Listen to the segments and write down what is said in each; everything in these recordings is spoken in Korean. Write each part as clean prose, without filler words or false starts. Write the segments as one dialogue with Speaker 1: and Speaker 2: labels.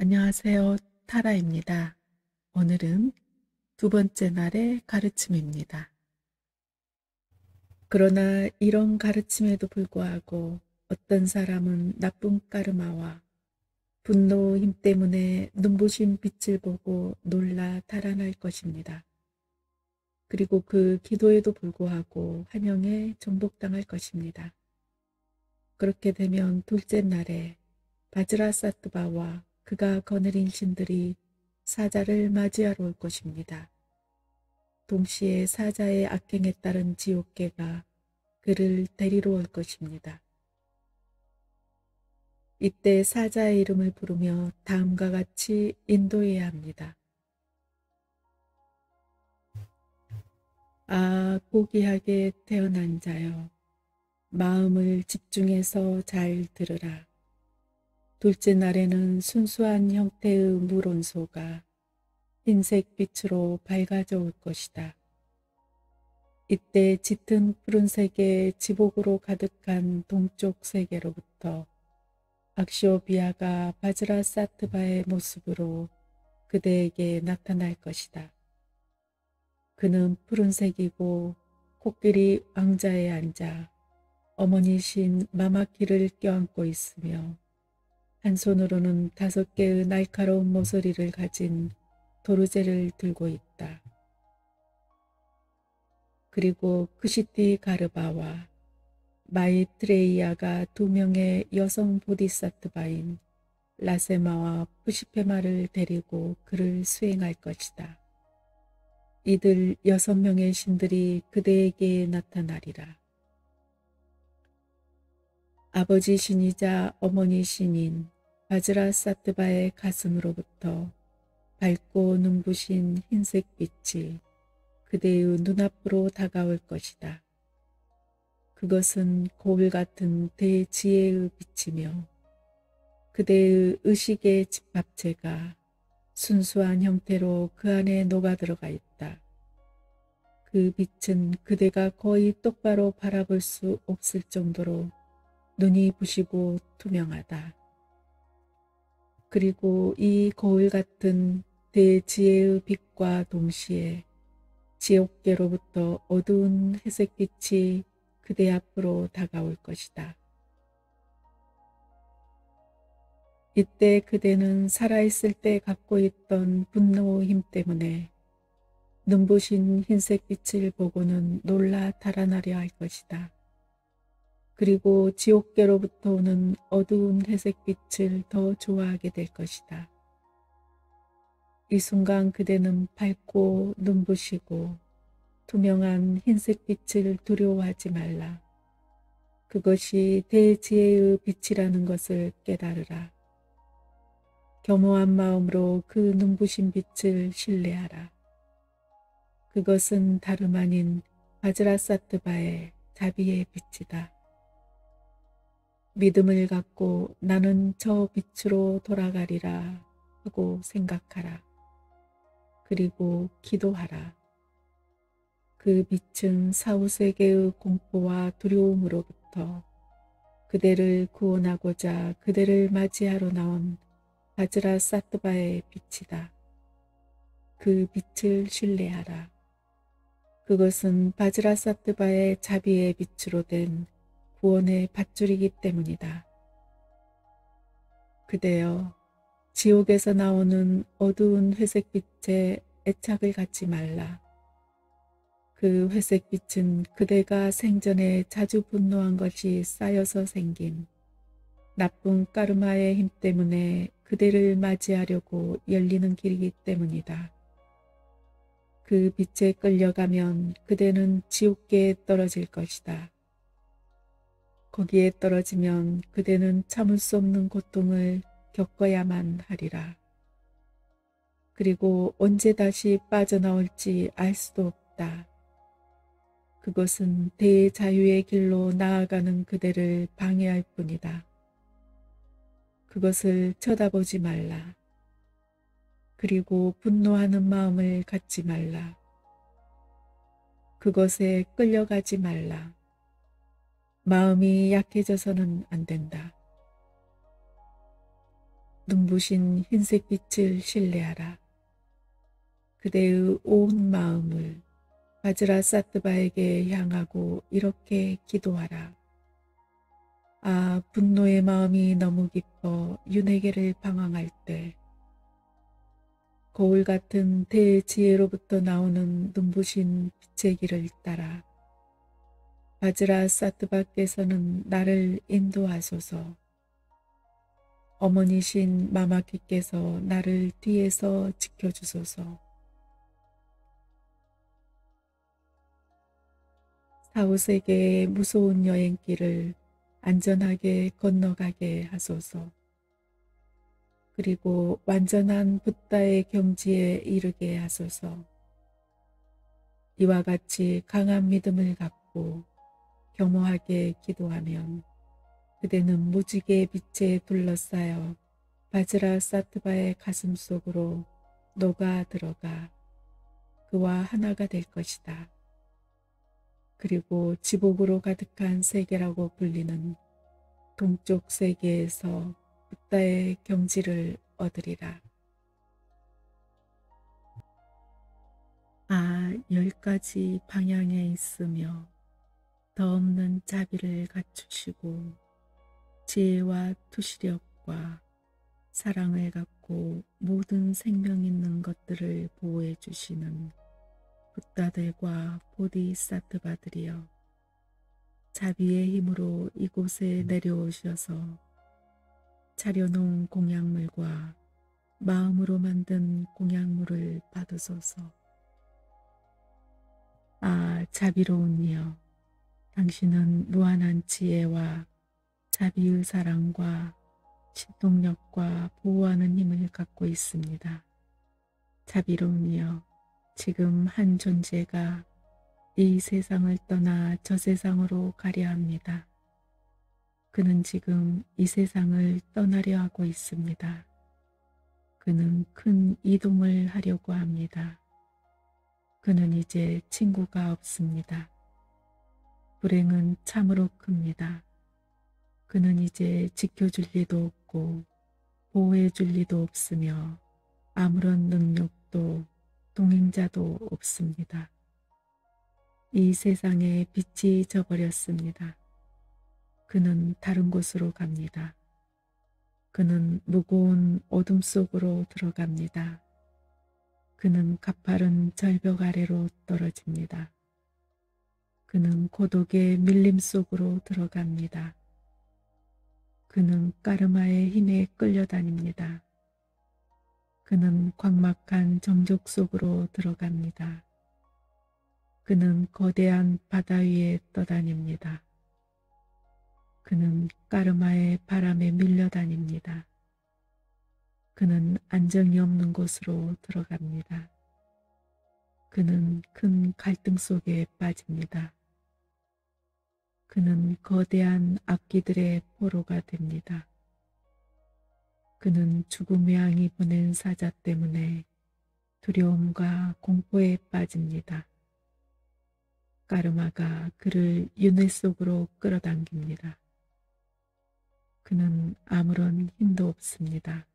Speaker 1: 안녕하세요. 타라입니다. 오늘은 두 번째 날의 가르침입니다. 그러나 이런 가르침에도 불구하고 어떤 사람은 나쁜 까르마와 분노 힘 때문에 눈부신 빛을 보고 놀라 달아날 것입니다. 그리고 그 기도에도 불구하고 환영에 정복당할 것입니다. 그렇게 되면 둘째 날에 바즈라사트바와 그가 거느린 신들이 사자를 맞이하러 올 것입니다. 동시에 사자의 악행에 따른 지옥계가 그를 데리러 올 것입니다. 이때 사자의 이름을 부르며 다음과 같이 인도해야 합니다. 아, 고귀하게 태어난 자여, 마음을 집중해서 잘 들으라. 둘째 날에는 순수한 형태의 물온소가 흰색 빛으로 밝아져 올 것이다. 이때 짙은 푸른색의 지복으로 가득한 동쪽 세계로부터 악시오비아가 바즈라사트바의 모습으로 그대에게 나타날 것이다. 그는 푸른색이고 코끼리 왕자에 앉아 어머니신 마마키를 껴안고 있으며 한 손으로는 5개의 날카로운 모서리를 가진 도르제를 들고 있다. 그리고 크시티 가르바와 마이트레이아가 2명의 여성 보디사트바인 라세마와 푸시페마를 데리고 그를 수행할 것이다. 이들 6명의 신들이 그대에게 나타나리라. 아버지 신이자 어머니 신인 바즈라사트바의 가슴으로부터 밝고 눈부신 흰색 빛이 그대의 눈앞으로 다가올 것이다. 그것은 거울 같은 대지혜의 빛이며 그대의 의식의 집합체가 순수한 형태로 그 안에 녹아들어가 있다. 그 빛은 그대가 거의 똑바로 바라볼 수 없을 정도로 눈이 부시고 투명하다. 그리고 이 거울 같은 대지혜의 빛과 동시에 지옥계로부터 어두운 회색빛이 그대 앞으로 다가올 것이다. 이때 그대는 살아있을 때 갖고 있던 분노 힘 때문에 눈부신 흰색 빛을 보고는 놀라 달아나려 할 것이다. 그리고 지옥계로부터 오는 어두운 회색빛을 더 좋아하게 될 것이다. 이 순간 그대는 밝고 눈부시고 투명한 흰색 빛을 두려워하지 말라. 그것이 대지혜의 빛이라는 것을 깨달으라. 겸허한 마음으로 그 눈부신 빛을 신뢰하라. 그것은 다름 아닌 바즈라사트바의 자비의 빛이다. 믿음을 갖고 나는 저 빛으로 돌아가리라 하고 생각하라. 그리고 기도하라. 그 빛은 사후세계의 공포와 두려움으로부터 그대를 구원하고자 그대를 맞이하러 나온 바즈라사트바의 빛이다. 그 빛을 신뢰하라. 그것은 바즈라사트바의 자비의 빛으로 된 구원의 밧줄이기 때문이다. 그대여, 지옥에서 나오는 어두운 회색빛에 애착을 갖지 말라. 그 회색빛은 그대가 생전에 자주 분노한 것이 쌓여서 생긴 나쁜 까르마의 힘 때문에 그대를 맞이하려고 열리는 길이기 때문이다. 그 빛에 끌려가면 그대는 지옥계에 떨어질 것이다. 거기에 떨어지면 그대는 참을 수 없는 고통을 겪어야만 하리라. 그리고 언제 다시 빠져나올지 알 수도 없다. 그것은 대자유의 길로 나아가는 그대를 방해할 뿐이다. 그것을 쳐다보지 말라. 그리고 분노하는 마음을 갖지 말라. 그것에 끌려가지 말라. 마음이 약해져서는 안 된다. 눈부신 흰색 빛을 신뢰하라. 그대의 온 마음을 바즈라사트바에게 향하고 이렇게 기도하라. 아, 분노의 마음이 너무 깊어 윤회계를 방황할 때 거울 같은 대지혜로부터 나오는 눈부신 빛의 길을 따라 바즈라사트바께서는 나를 인도하소서. 어머니신 마마키께서 나를 뒤에서 지켜주소서. 사후세계의 무서운 여행길을 안전하게 건너가게 하소서. 그리고 완전한 붓다의 경지에 이르게 하소서. 이와 같이 강한 믿음을 갖고 겸허하게 기도하면 그대는 무지개의 빛에 둘러싸여 바즈라사트바의 가슴 속으로 녹아 들어가 그와 하나가 될 것이다. 그리고 지복으로 가득한 세계라고 불리는 동쪽 세계에서 붓다의 경지를 얻으리라. 아, 10가지 방향에 있으며 더 없는 자비를 갖추시고 지혜와 투시력과 사랑을 갖고 모든 생명 있는 것들을 보호해 주시는 붓다들과 보디사트바들이여, 자비의 힘으로 이곳에 내려오셔서 차려놓은 공약물과 마음으로 만든 공약물을 받으소서. 아, 자비로운 이여, 당신은 무한한 지혜와 자비의 사랑과 신동력과 보호하는 힘을 갖고 있습니다. 자비로운 이여, 지금 한 존재가 이 세상을 떠나 저 세상으로 가려 합니다. 그는 지금 이 세상을 떠나려 하고 있습니다. 그는 큰 이동을 하려고 합니다. 그는 이제 친구가 없습니다. 불행은 참으로 큽니다. 그는 이제 지켜줄 리도 없고 보호해 줄 리도 없으며 아무런 능력도 동행자도 없습니다. 이 세상에 빛이 져버렸습니다. 그는 다른 곳으로 갑니다. 그는 무거운 어둠 속으로 들어갑니다. 그는 가파른 절벽 아래로 떨어집니다. 그는 고독의 밀림 속으로 들어갑니다. 그는 까르마의 힘에 끌려다닙니다. 그는 광막한 정적 속으로 들어갑니다. 그는 거대한 바다 위에 떠다닙니다. 그는 까르마의 바람에 밀려다닙니다. 그는 안정이 없는 곳으로 들어갑니다. 그는 큰 갈등 속에 빠집니다. 그는 거대한 악기들의 포로가 됩니다. 그는 죽음의 양이 보낸 사자 때문에 두려움과 공포에 빠집니다. 까르마가 그를 윤회 속으로 끌어당깁니다. 그는 아무런 힘도 없습니다.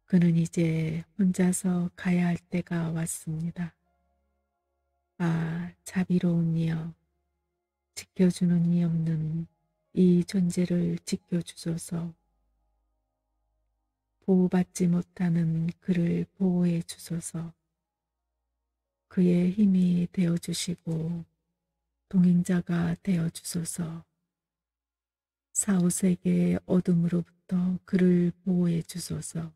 Speaker 1: 그는 이제 혼자서 가야 할 때가 왔습니다. 아, 자비로운 이여, 지켜주는 이 없는 이 존재를 지켜주소서. 보호받지 못하는 그를 보호해 주소서. 그의 힘이 되어주시고 동행자가 되어주소서. 사후세계의 어둠으로부터 그를 보호해 주소서.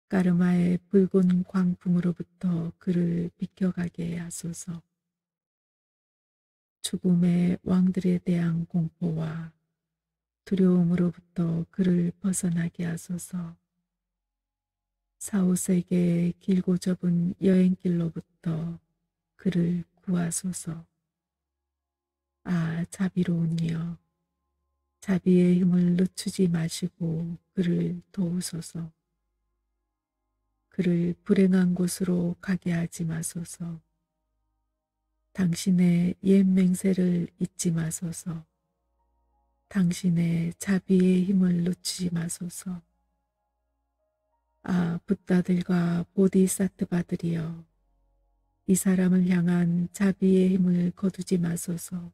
Speaker 1: 까르마의 붉은 광풍으로부터 그를 비켜가게 하소서. 죽음의 왕들에 대한 공포와 두려움으로부터 그를 벗어나게 하소서. 사후세계의 길고 좁은 여행길로부터 그를 구하소서. 아, 자비로운 이여, 자비의 힘을 늦추지 마시고 그를 도우소서. 그를 불행한 곳으로 가게 하지 마소서. 당신의 옛 맹세를 잊지 마소서. 당신의 자비의 힘을 놓치지 마소서. 아, 붓다들과 보디사트바들이여, 이 사람을 향한 자비의 힘을 거두지 마소서.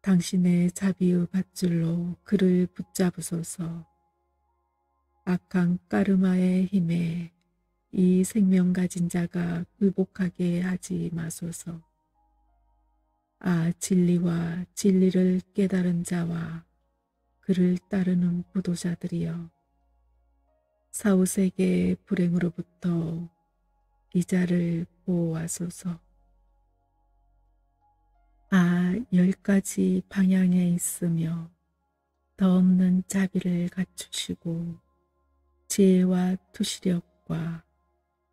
Speaker 1: 당신의 자비의 밧줄로 그를 붙잡으소서. 악한 까르마의 힘에 이 생명 가진 자가 굴복하게 하지 마소서. 아, 진리와 진리를 깨달은 자와 그를 따르는 부도자들이여, 사후세계의 불행으로부터 이 자를 보호하소서. 아, 10가지 방향에 있으며 더 없는 자비를 갖추시고 지혜와 투시력과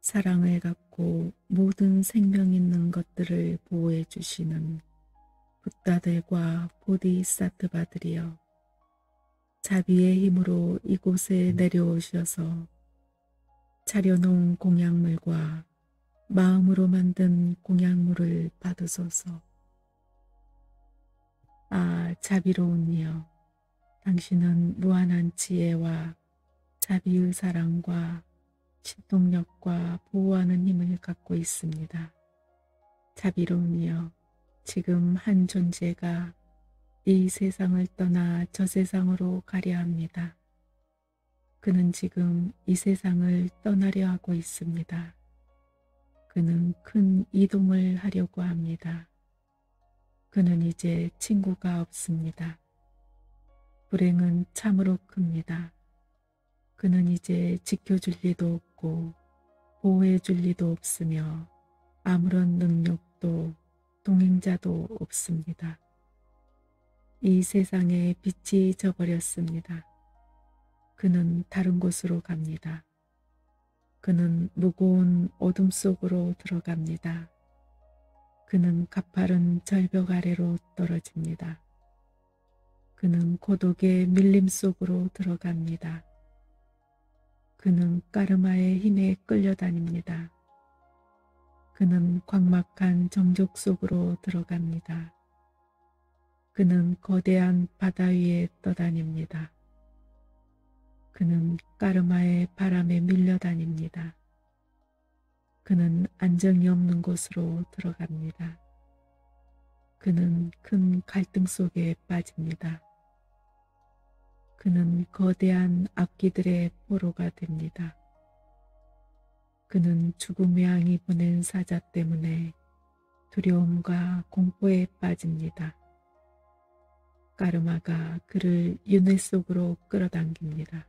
Speaker 1: 사랑을 갖고 모든 생명 있는 것들을 보호해 주시는 붓다들과 보디사트바들이여, 자비의 힘으로 이곳에 내려오셔서 차려놓은 공약물과 마음으로 만든 공약물을 받으소서. 아, 자비로운 이여, 당신은 무한한 지혜와 자비의 사랑과 신동력과 보호하는 힘을 갖고 있습니다. 자비로운 이여, 지금 한 존재가 이 세상을 떠나 저 세상으로 가려 합니다. 그는 지금 이 세상을 떠나려 하고 있습니다. 그는 큰 이동을 하려고 합니다. 그는 이제 친구가 없습니다. 불행은 참으로 큽니다. 그는 이제 지켜줄 리도 없고 보호해 줄 리도 없으며 아무런 능력도 동행자도 없습니다. 이 세상에 빛이 져버렸습니다. 그는 다른 곳으로 갑니다. 그는 무거운 어둠 속으로 들어갑니다. 그는 가파른 절벽 아래로 떨어집니다. 그는 고독의 밀림 속으로 들어갑니다. 그는 까르마의 힘에 끌려다닙니다. 그는 광막한 정적 속으로 들어갑니다. 그는 거대한 바다 위에 떠다닙니다. 그는 까르마의 바람에 밀려다닙니다. 그는 안정이 없는 곳으로 들어갑니다. 그는 큰 갈등 속에 빠집니다. 그는 거대한 악기들의 포로가 됩니다. 그는 죽음의 양이 보낸 사자 때문에 두려움과 공포에 빠집니다. 까르마가 그를 윤회 속으로 끌어당깁니다.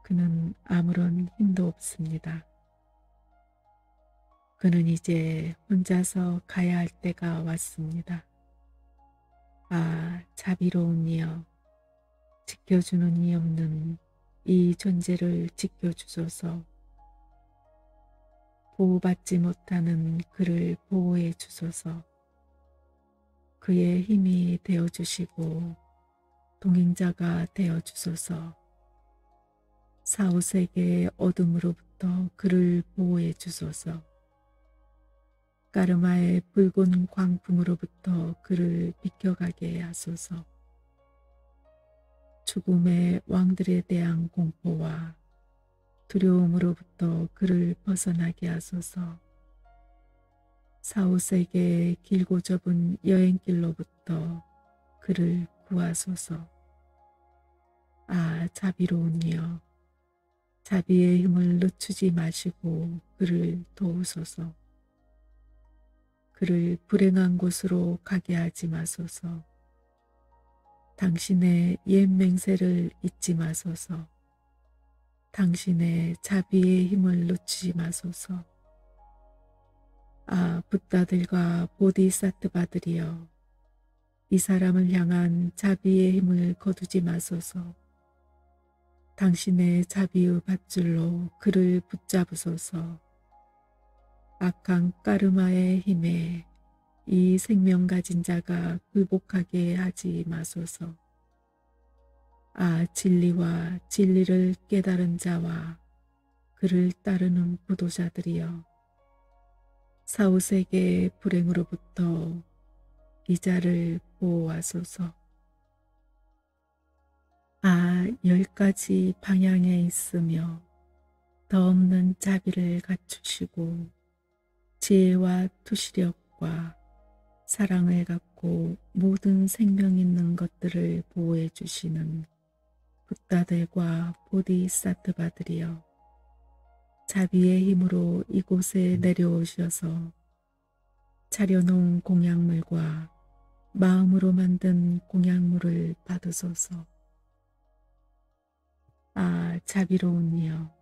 Speaker 1: 그는 아무런 힘도 없습니다. 그는 이제 혼자서 가야 할 때가 왔습니다. 아, 자비로운 이여, 지켜주는 이 없는 이 존재를 지켜주소서. 보호받지 못하는 그를 보호해 주소서. 그의 힘이 되어주시고 동행자가 되어주소서. 사후세계의 어둠으로부터 그를 보호해 주소서. 까르마의 붉은 광풍으로부터 그를 비켜가게 하소서. 죽음의 왕들에 대한 공포와 두려움으로부터 그를 벗어나게 하소서. 사후세계의 길고 좁은 여행길로부터 그를 구하소서. 아, 자비로운 이여, 자비의 힘을 늦추지 마시고 그를 도우소서. 그를 불행한 곳으로 가게 하지 마소서. 당신의 옛 맹세를 잊지 마소서. 당신의 자비의 힘을 놓치지 마소서. 아, 붓다들과 보디사트바들이여, 이 사람을 향한 자비의 힘을 거두지 마소서. 당신의 자비의 밧줄로 그를 붙잡으소서. 악한 까르마의 힘에 이 생명 가진 자가 굴복하게 하지 마소서. 아, 진리와 진리를 깨달은 자와 그를 따르는 부도자들이여, 사후세계의 불행으로부터 이 자를 보호하소서. 열 가지 방향에 있으며 더 없는 자비를 갖추시고 지혜와 투시력과 사랑을 갖고 모든 생명 있는 것들을 보호해 주시는 붓다들과 보디사트바들이여, 자비의 힘으로 이곳에 내려오셔서 차려놓은 공약물과 마음으로 만든 공약물을 받으소서. 아, 자비로운 이여,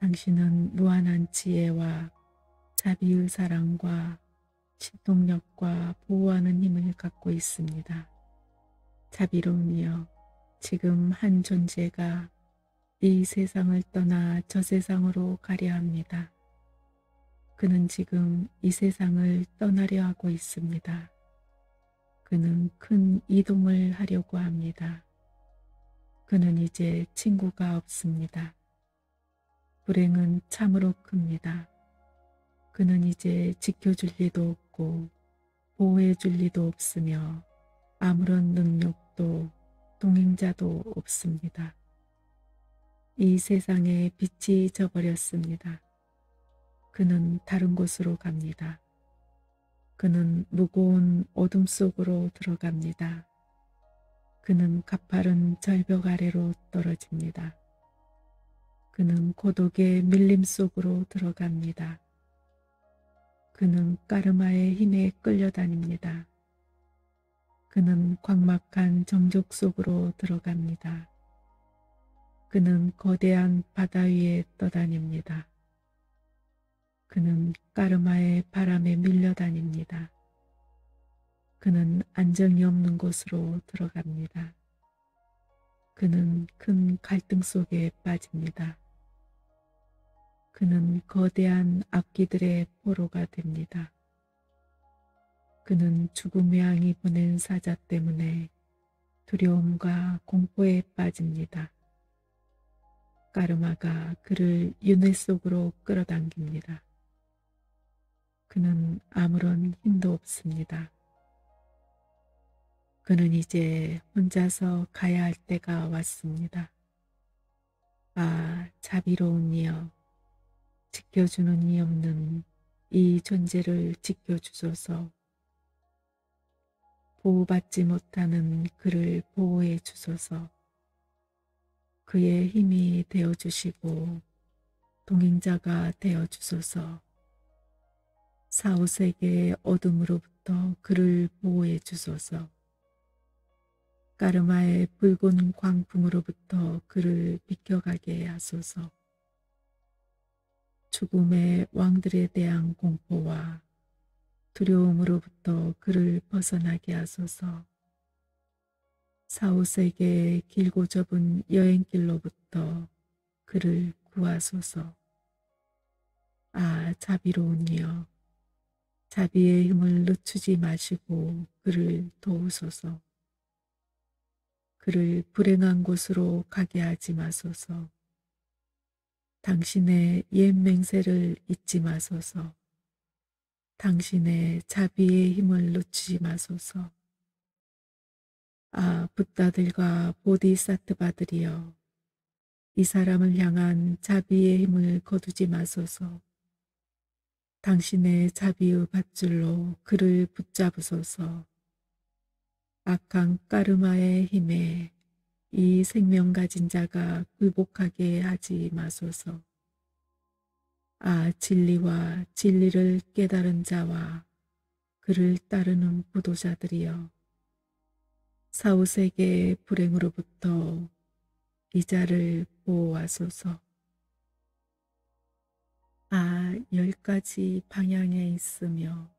Speaker 1: 당신은 무한한 지혜와 자비의 사랑과 신동력과 보호하는 힘을 갖고 있습니다. 자비로운 이여, 지금 한 존재가 이 세상을 떠나 저 세상으로 가려 합니다. 그는 지금 이 세상을 떠나려 하고 있습니다. 그는 큰 이동을 하려고 합니다. 그는 이제 친구가 없습니다. 불행은 참으로 큽니다. 그는 이제 지켜줄 리도 없고 보호해줄 리도 없으며 아무런 능력도 동행자도 없습니다. 이 세상에 빛이 져버렸습니다. 그는 다른 곳으로 갑니다. 그는 무거운 어둠 속으로 들어갑니다. 그는 가파른 절벽 아래로 떨어집니다. 그는 고독의 밀림 속으로 들어갑니다. 그는 까르마의 힘에 끌려다닙니다. 그는 광막한 정적 속으로 들어갑니다. 그는 거대한 바다 위에 떠다닙니다. 그는 까르마의 바람에 밀려다닙니다. 그는 안정이 없는 곳으로 들어갑니다. 그는 큰 갈등 속에 빠집니다. 그는 거대한 악기들의 포로가 됩니다. 그는 죽음의 양이 보낸 사자 때문에 두려움과 공포에 빠집니다. 까르마가 그를 윤회 속으로 끌어당깁니다. 그는 아무런 힘도 없습니다. 그는 이제 혼자서 가야 할 때가 왔습니다. 아, 자비로운 이여, 지켜주는 이 없는 이 존재를 지켜주소서. 보호받지 못하는 그를 보호해 주소서. 그의 힘이 되어주시고 동행자가 되어주소서. 사후세계의 어둠으로부터 그를 보호해 주소서. 까르마의 붉은 광풍으로부터 그를 비켜가게 하소서. 죽음의 왕들에 대한 공포와 두려움으로부터 그를 벗어나게 하소서. 사후세계의 길고 좁은 여행길로부터 그를 구하소서. 아, 자비로운 이여, 자비의 힘을 늦추지 마시고 그를 도우소서. 그를 불행한 곳으로 가게 하지 마소서. 당신의 옛 맹세를 잊지 마소서. 당신의 자비의 힘을 놓치지 마소서. 아, 붓다들과 보디사트바들이여, 이 사람을 향한 자비의 힘을 거두지 마소서. 당신의 자비의 밧줄로 그를 붙잡으소서. 악한 까르마의 힘에 이 생명 가진 자가 굴복하게 하지 마소서. 아, 진리와 진리를 깨달은 자와 그를 따르는 부도자들이여, 사후세계의 불행으로부터 이 자를 보호하소서. 아, 열 가지 방향에 있으며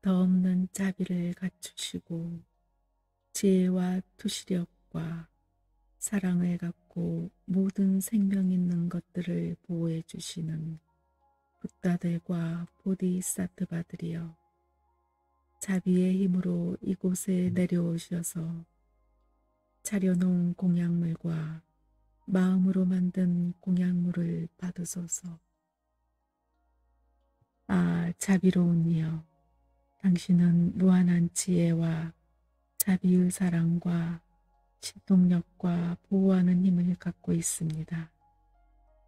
Speaker 1: 더 없는 자비를 갖추시고 지혜와 투시력과 사랑을 갖고 모든 생명 있는 것들을 보호해 주시는 붓다들과 보디사트바들이여, 자비의 힘으로 이곳에 내려오셔서 차려놓은 공약물과 마음으로 만든 공약물을 받으소서. 아, 자비로운 이여, 당신은 무한한 지혜와 자비의 사랑과 신동력과 보호하는 힘을 갖고 있습니다.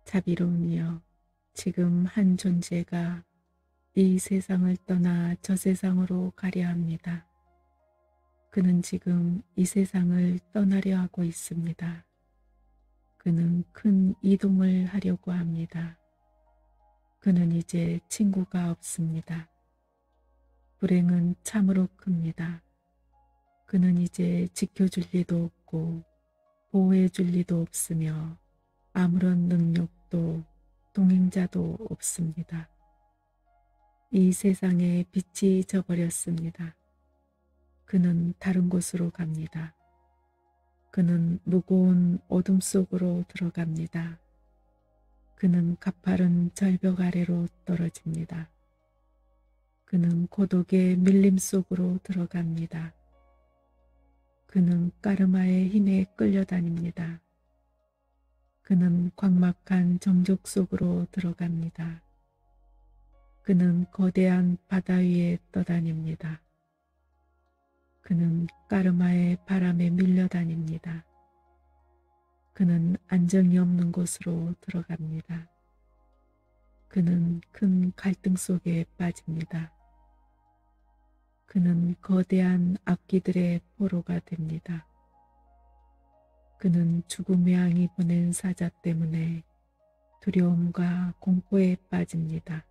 Speaker 1: 자비로운 이여, 지금 한 존재가 이 세상을 떠나 저 세상으로 가려 합니다. 그는 지금 이 세상을 떠나려 하고 있습니다. 그는 큰 이동을 하려고 합니다. 그는 이제 친구가 없습니다. 불행은 참으로 큽니다. 그는 이제 지켜줄 리도 없고 보호해 줄 리도 없으며 아무런 능력도 동행자도 없습니다. 이 세상에 빛이 져버렸습니다. 그는 다른 곳으로 갑니다. 그는 무거운 어둠 속으로 들어갑니다. 그는 가파른 절벽 아래로 떨어집니다. 그는 고독의 밀림 속으로 들어갑니다. 그는 까르마의 힘에 끌려다닙니다. 그는 광막한 정적 속으로 들어갑니다. 그는 거대한 바다 위에 떠다닙니다. 그는 까르마의 바람에 밀려다닙니다. 그는 안정이 없는 곳으로 들어갑니다. 그는 큰 갈등 속에 빠집니다. 그는 거대한 악기들의 포로가 됩니다. 그는 죽음의 양이 보낸 사자 때문에 두려움과 공포에 빠집니다.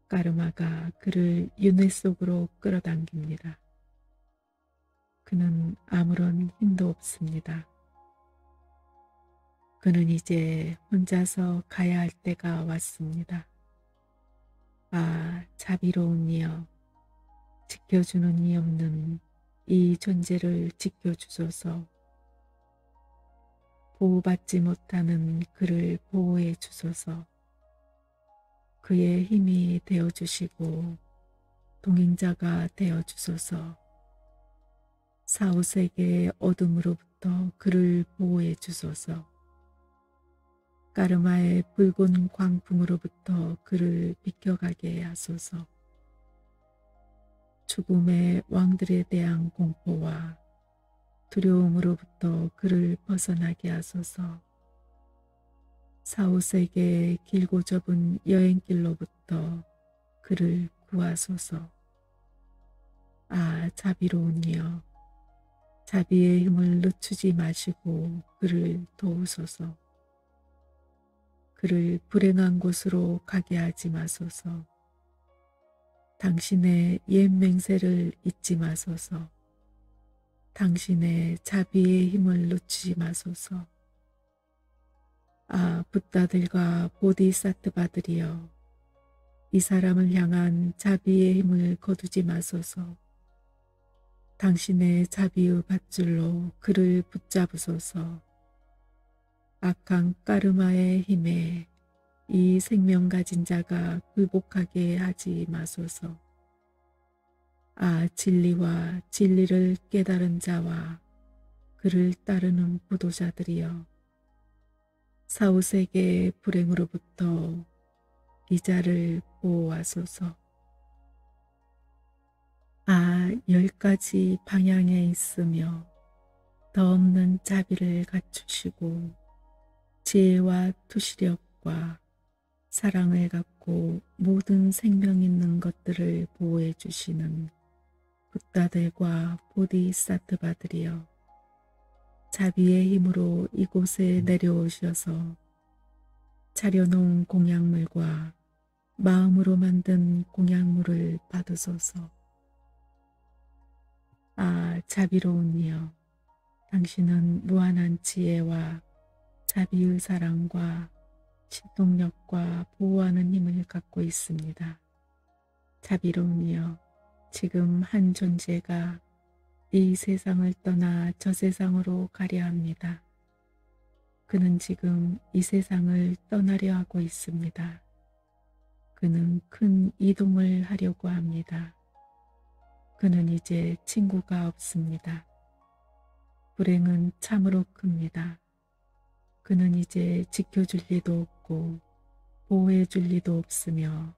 Speaker 1: 까르마가 그를 윤회 속으로 끌어당깁니다. 그는 아무런 힘도 없습니다. 그는 이제 혼자서 가야 할 때가 왔습니다. 아, 자비로운 이여, 지켜주는 이 없는 이 존재를 지켜주소서. 보호받지 못하는 그를 보호해 주소서. 그의 힘이 되어주시고 동행자가 되어주소서. 사후세계의 어둠으로부터 그를 보호해 주소서. 까르마의 붉은 광풍으로부터 그를 비켜가게 하소서. 죽음의 왕들에 대한 공포와 두려움으로부터 그를 벗어나게 하소서. 사후세계의 길고 좁은 여행길로부터 그를 구하소서. 아, 자비로운 이여, 자비의 힘을 늦추지 마시고 그를 도우소서. 그를 불행한 곳으로 가게 하지 마소서. 당신의 옛 맹세를 잊지 마소서. 당신의 자비의 힘을 놓치지 마소서. 아, 붓다들과 보디사트바들이여, 이 사람을 향한 자비의 힘을 거두지 마소서. 당신의 자비의 밧줄로 그를 붙잡으소서. 악한 까르마의 힘에 이 생명 가진 자가 굴복하게 하지 마소서. 아, 진리와 진리를 깨달은 자와 그를 따르는 부도자들이여, 사후세계의 불행으로부터 이 자를 보호하소서. 아, 10가지 방향에 있으며 더 없는 자비를 갖추시고 지혜와 투시력과 사랑을 갖고 모든 생명 있는 것들을 보호해 주시는 붓다들과 보디사트바들이여, 자비의 힘으로 이곳에 내려오셔서 차려놓은 공약물과 마음으로 만든 공약물을 받으소서. 아, 자비로운 이여, 당신은 무한한 지혜와 자비의 사랑과 신동력과 보호하는 힘을 갖고 있습니다. 자비로운 이여, 지금 한 존재가 이 세상을 떠나 저 세상으로 가려 합니다. 그는 지금 이 세상을 떠나려 하고 있습니다. 그는 큰 이동을 하려고 합니다. 그는 이제 친구가 없습니다. 불행은 참으로 큽니다. 그는 이제 지켜줄 리도 없고 보호해 줄 리도 없으며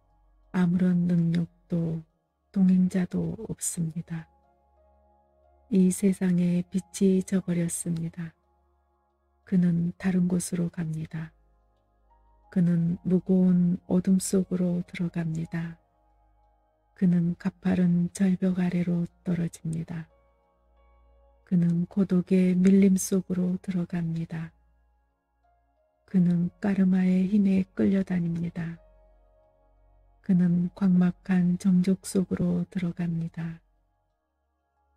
Speaker 1: 아무런 능력도 동행자도 없습니다. 이 세상에 빛이 져버렸습니다. 그는 다른 곳으로 갑니다. 그는 무거운 어둠 속으로 들어갑니다. 그는 가파른 절벽 아래로 떨어집니다. 그는 고독의 밀림 속으로 들어갑니다. 그는 까르마의 힘에 끌려다닙니다. 그는 광막한 정적 속으로 들어갑니다.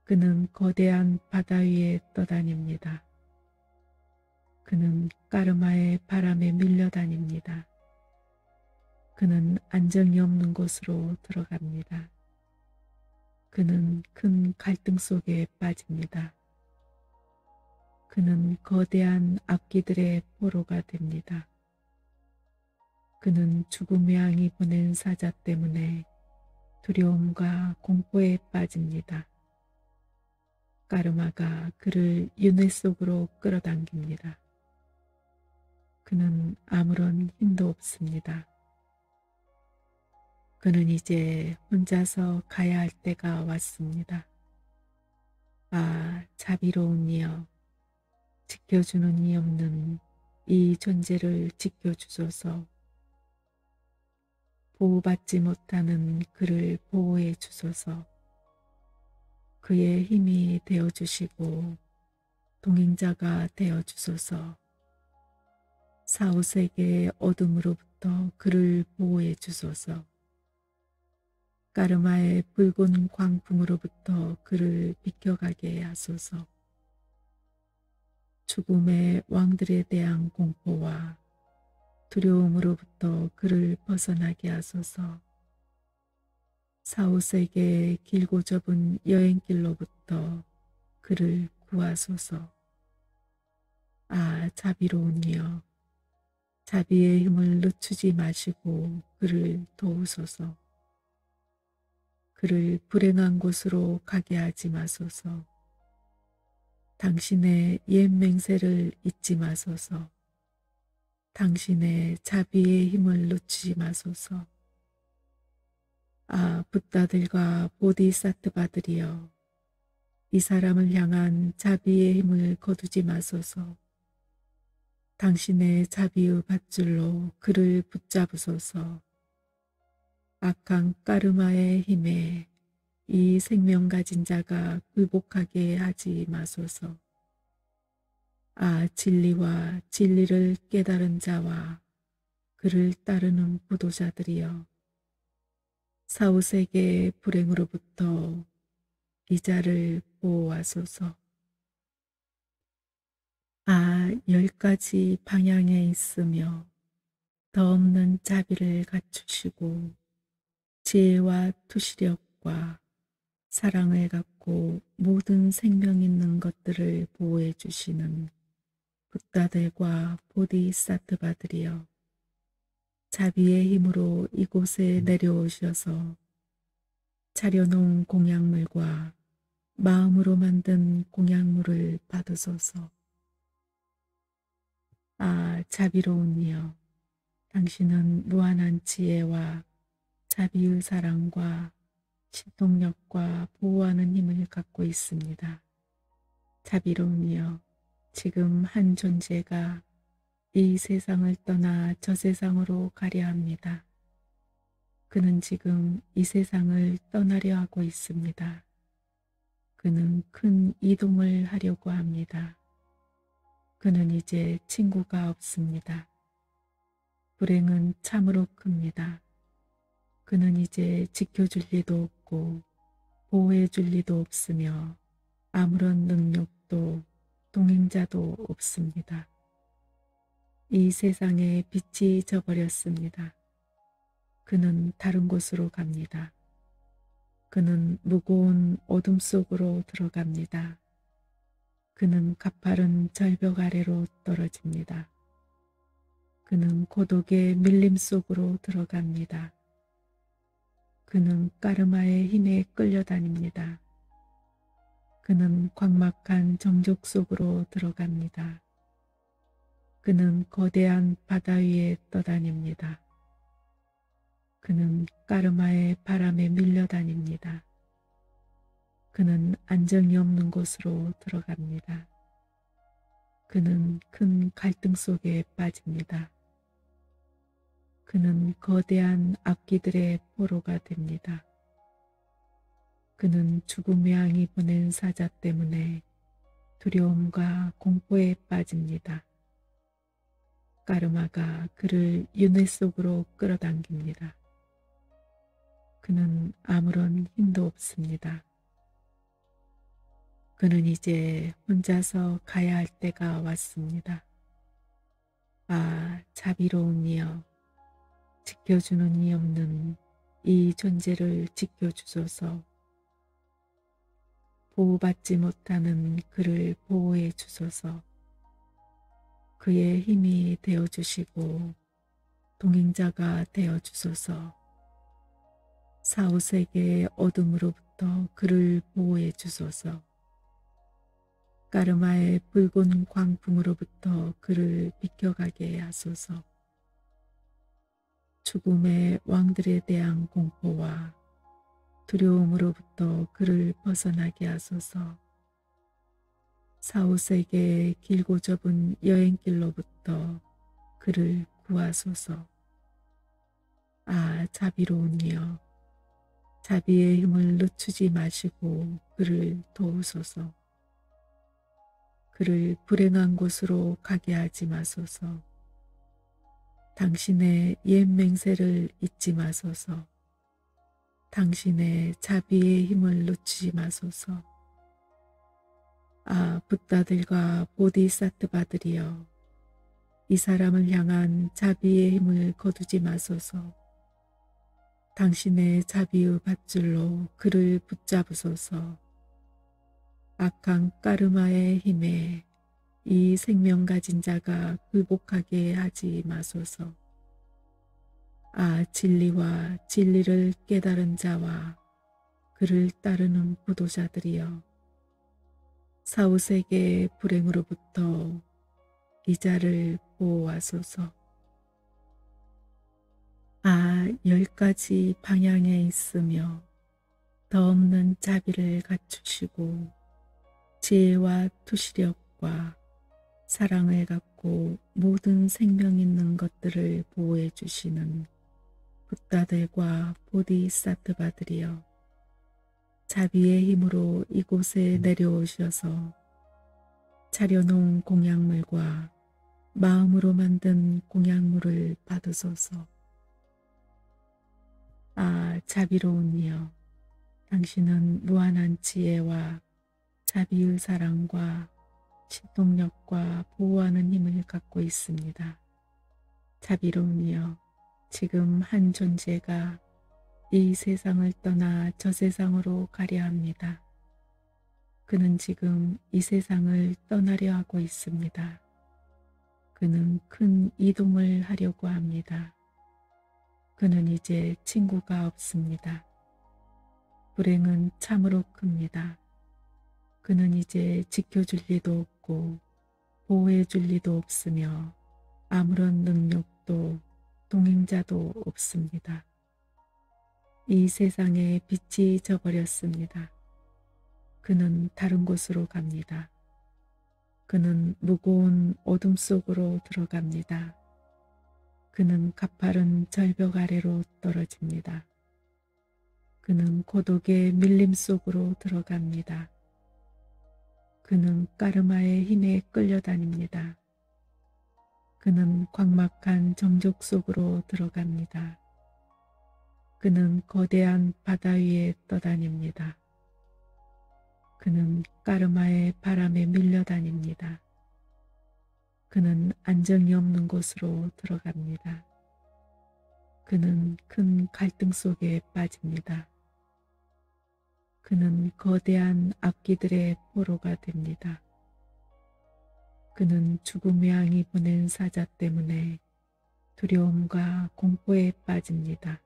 Speaker 1: 그는 거대한 바다 위에 떠다닙니다. 그는 까르마의 바람에 밀려다닙니다. 그는 안정이 없는 곳으로 들어갑니다. 그는 큰 갈등 속에 빠집니다. 그는 거대한 악기들의 포로가 됩니다. 그는 죽음의 양이 보낸 사자 때문에 두려움과 공포에 빠집니다. 까르마가 그를 윤회 속으로 끌어당깁니다. 그는 아무런 힘도 없습니다. 그는 이제 혼자서 가야 할 때가 왔습니다. 아, 자비로운 이여, 지켜주는 이 없는 이 존재를 지켜주소서. 보호받지 못하는 그를 보호해 주소서. 그의 힘이 되어주시고 동행자가 되어주소서. 사후세계의 어둠으로부터 그를 보호해 주소서. 까르마의 붉은 광풍으로부터 그를 비켜가게 하소서. 죽음의 왕들에 대한 공포와 두려움으로부터 그를 벗어나게 하소서. 사후세계의 길고 좁은 여행길로부터 그를 구하소서. 아, 자비로운 이여, 자비의 힘을 늦추지 마시고 그를 도우소서. 그를 불행한 곳으로 가게 하지 마소서. 당신의 옛 맹세를 잊지 마소서. 당신의 자비의 힘을 놓치지 마소서. 아, 붓다들과 보디사트바들이여, 이 사람을 향한 자비의 힘을 거두지 마소서. 당신의 자비의 밧줄로 그를 붙잡으소서. 악한 까르마의 힘에 이 생명 가진 자가 굴복하게 하지 마소서. 아, 진리와 진리를 깨달은 자와 그를 따르는 부도자들이여, 사후세계의 불행으로부터 이 자를 보호하소서. 아, 10가지 방향에 있으며 더 없는 자비를 갖추시고 지혜와 투시력과 사랑을 갖고 모든 생명 있는 것들을 보호해 주시는 붓다들과 보디사트바들이여, 자비의 힘으로 이곳에 내려오셔서 차려놓은 공약물과 마음으로 만든 공약물을 받으소서. 아, 자비로운 이여, 당신은 무한한 지혜와 자비의 사랑과 신통력과 보호하는 힘을 갖고 있습니다. 자비로운 이여, 지금 한 존재가 이 세상을 떠나 저 세상으로 가려 합니다. 그는 지금 이 세상을 떠나려 하고 있습니다. 그는 큰 이동을 하려고 합니다. 그는 이제 친구가 없습니다. 불행은 참으로 큽니다. 그는 이제 지켜줄 리도 없고 보호해 줄 리도 없으며 아무런 능력도 동행자도 없습니다. 이 세상에 빛이 져버렸습니다. 그는 다른 곳으로 갑니다. 그는 무거운 어둠 속으로 들어갑니다. 그는 가파른 절벽 아래로 떨어집니다. 그는 고독의 밀림 속으로 들어갑니다. 그는 까르마의 힘에 끌려다닙니다. 그는 광막한 정적 속으로 들어갑니다. 그는 거대한 바다 위에 떠다닙니다. 그는 까르마의 바람에 밀려다닙니다. 그는 안정이 없는 곳으로 들어갑니다. 그는 큰 갈등 속에 빠집니다. 그는 거대한 악기들의 포로가 됩니다. 그는 죽음의 양이 보낸 사자 때문에 두려움과 공포에 빠집니다. 까르마가 그를 윤회 속으로 끌어당깁니다. 그는 아무런 힘도 없습니다. 그는 이제 혼자서 가야 할 때가 왔습니다. 아, 자비로운 이여, 지켜주는 이 없는 이 존재를 지켜주소서. 보호받지 못하는 그를 보호해 주소서. 그의 힘이 되어주시고 동행자가 되어주소서. 사후세계의 어둠으로부터 그를 보호해 주소서. 까르마의 붉은 광풍으로부터 그를 비켜가게 하소서. 죽음의 왕들에 대한 공포와 두려움으로부터 그를 벗어나게 하소서. 사후세계의 길고 좁은 여행길로부터 그를 구하소서. 아, 자비로운 이여, 자비의 힘을 늦추지 마시고 그를 도우소서. 그를 불행한 곳으로 가게 하지 마소서. 당신의 옛 맹세를 잊지 마소서. 당신의 자비의 힘을 놓치지 마소서. 아, 붓다들과 보디사트바들이여, 이 사람을 향한 자비의 힘을 거두지 마소서. 당신의 자비의 밧줄로 그를 붙잡으소서. 악한 까르마의 힘에 이 생명 가진 자가 굴복하게 하지 마소서. 아, 진리와 진리를 깨달은 자와 그를 따르는 구도자들이여, 사후세계의 불행으로부터 이 자를 보호하소서. 아, 10가지 방향에 있으며 더 없는 자비를 갖추시고 지혜와 투시력과 사랑을 갖고 모든 생명 있는 것들을 보호해 주시는 붓다들과 보디사트바들이여, 자비의 힘으로 이곳에 내려오셔서 차려놓은 공약물과 마음으로 만든 공약물을 받으소서. 아, 자비로운 이여, 당신은 무한한 지혜와 자비의 사랑과 신동력과 보호하는 힘을 갖고 있습니다. 자비로운 이여, 지금 한 존재가 이 세상을 떠나 저 세상으로 가려 합니다. 그는 지금 이 세상을 떠나려 하고 있습니다. 그는 큰 이동을 하려고 합니다. 그는 이제 친구가 없습니다. 불행은 참으로 큽니다. 그는 이제 지켜줄 리도 없고 보호해 줄 리도 없으며 아무런 능력도 동행자도 없습니다. 이 세상에 빛이 져버렸습니다. 그는 다른 곳으로 갑니다. 그는 무거운 어둠 속으로 들어갑니다. 그는 가파른 절벽 아래로 떨어집니다. 그는 고독의 밀림 속으로 들어갑니다. 그는 까르마의 힘에 끌려다닙니다. 그는 광막한 정적 속으로 들어갑니다. 그는 거대한 바다 위에 떠다닙니다. 그는 까르마의 바람에 밀려다닙니다. 그는 안정이 없는 곳으로 들어갑니다. 그는 큰 갈등 속에 빠집니다. 그는 거대한 악기들의 포로가 됩니다. 그는 죽음의 양이 보낸 사자 때문에 두려움과 공포에 빠집니다.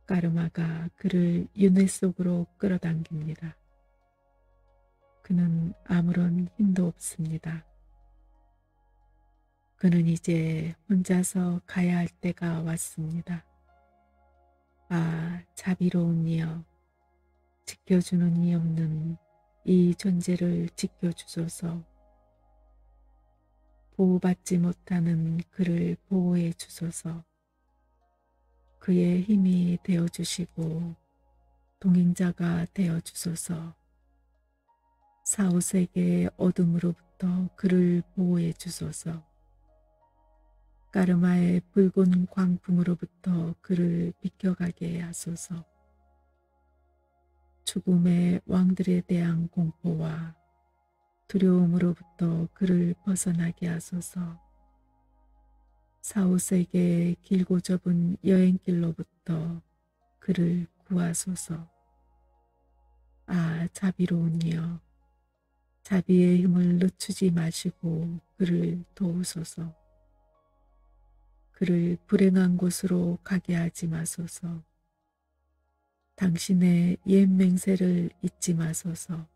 Speaker 1: 까르마가 그를 윤회 속으로 끌어당깁니다. 그는 아무런 힘도 없습니다. 그는 이제 혼자서 가야 할 때가 왔습니다. 아, 자비로운 이여, 지켜주는 이 없는 이 존재를 지켜주소서. 보호받지 못하는 그를 보호해 주소서. 그의 힘이 되어주시고 동행자가 되어주소서. 사후세계의 어둠으로부터 그를 보호해 주소서. 까르마의 붉은 광풍으로부터 그를 비켜가게 하소서. 죽음의 왕들에 대한 공포와 두려움으로부터 그를 벗어나게 하소서. 사후세계의 길고 좁은 여행길로부터 그를 구하소서. 아, 자비로운 이여, 자비의 힘을 늦추지 마시고 그를 도우소서. 그를 불행한 곳으로 가게 하지 마소서. 당신의 옛 맹세를 잊지 마소서.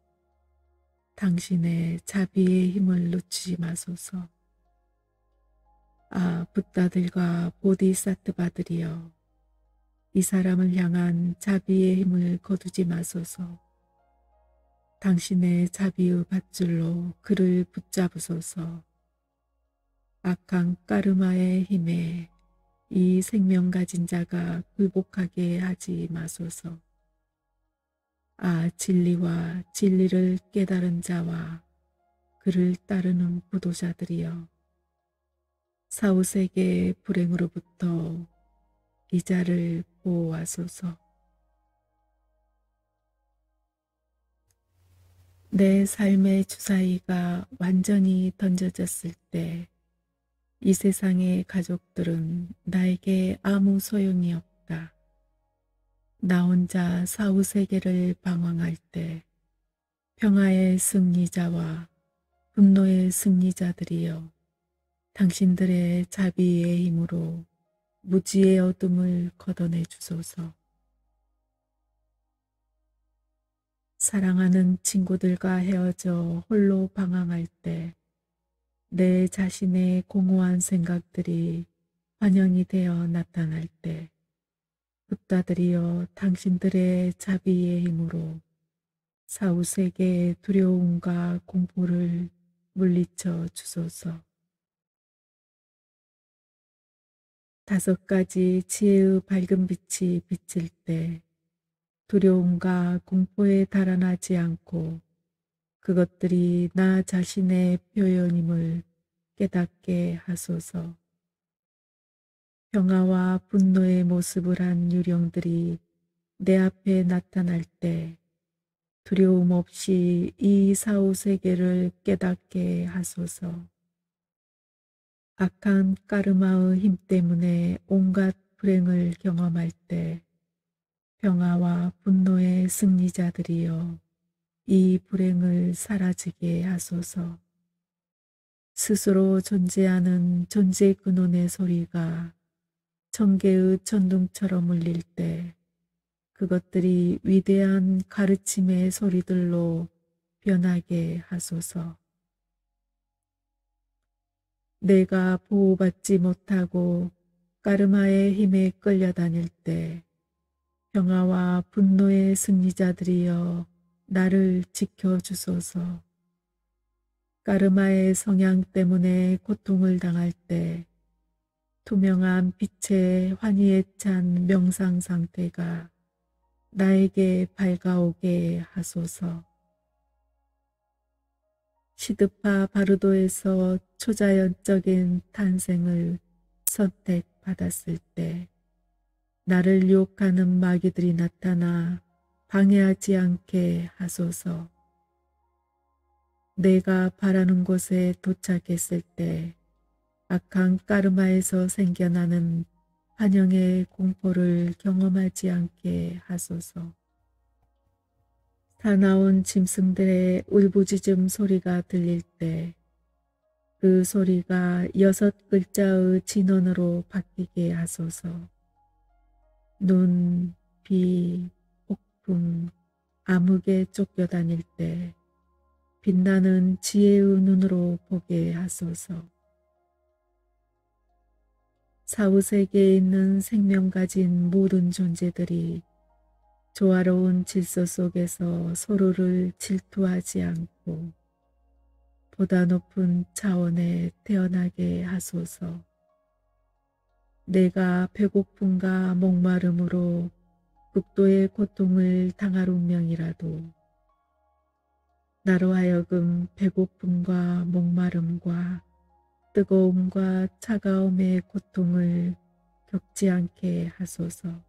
Speaker 1: 당신의 자비의 힘을 놓치지 마소서. 아, 붓다들과 보디사트바들이여, 이 사람을 향한 자비의 힘을 거두지 마소서. 당신의 자비의 밧줄로 그를 붙잡으소서. 악한 까르마의 힘에 이 생명 가진 자가 굴복하게 하지 마소서. 아, 진리와 진리를 깨달은 자와 그를 따르는 부도자들이여, 사후세계의 불행으로부터 이 자를 보호하소서. 내 삶의 주사위가 완전히 던져졌을 때 이 세상의 가족들은 나에게 아무 소용이 없다. 나 혼자 사후세계를 방황할 때 평화의 승리자와 분노의 승리자들이여, 당신들의 자비의 힘으로 무지의 어둠을 걷어내 주소서. 사랑하는 친구들과 헤어져 홀로 방황할 때 내 자신의 공허한 생각들이 환영이 되어 나타날 때 붓다들이여, 당신들의 자비의 힘으로 사후세계의 두려움과 공포를 물리쳐 주소서. 5가지 지혜의 밝은 빛이 비칠 때 두려움과 공포에 달아나지 않고 그것들이 나 자신의 표현임을 깨닫게 하소서. 평화와 분노의 모습을 한 유령들이 내 앞에 나타날 때 두려움 없이 이 사후세계를 깨닫게 하소서. 악한 까르마의 힘 때문에 온갖 불행을 경험할 때 평화와 분노의 승리자들이여, 이 불행을 사라지게 하소서. 스스로 존재하는 존재 근원의 소리가 천개의 천둥처럼 울릴 때 그것들이 위대한 가르침의 소리들로 변하게 하소서. 내가 보호받지 못하고 까르마의 힘에 끌려다닐 때 평화와 분노의 승리자들이여, 나를 지켜주소서. 까르마의 성향 때문에 고통을 당할 때 투명한 빛의 환희에 찬 명상 상태가 나에게 밝아오게 하소서. 시드파 바르도에서 초자연적인 탄생을 선택받았을 때 나를 유혹하는 마귀들이 나타나 방해하지 않게 하소서. 내가 바라는 곳에 도착했을 때 악한 까르마에서 생겨나는 환영의 공포를 경험하지 않게 하소서. 사나운 짐승들의 울부짖음 소리가 들릴 때 그 소리가 6글자의 진원으로 바뀌게 하소서. 눈, 비, 폭풍, 암흑에 쫓겨다닐 때 빛나는 지혜의 눈으로 보게 하소서. 사후세계에 있는 생명 가진 모든 존재들이 조화로운 질서 속에서 서로를 질투하지 않고 보다 높은 차원에 태어나게 하소서. 내가 배고픔과 목마름으로 극도의 고통을 당할 운명이라도 나로 하여금 배고픔과 목마름과 뜨거움과 차가움의 고통을 겪지 않게 하소서.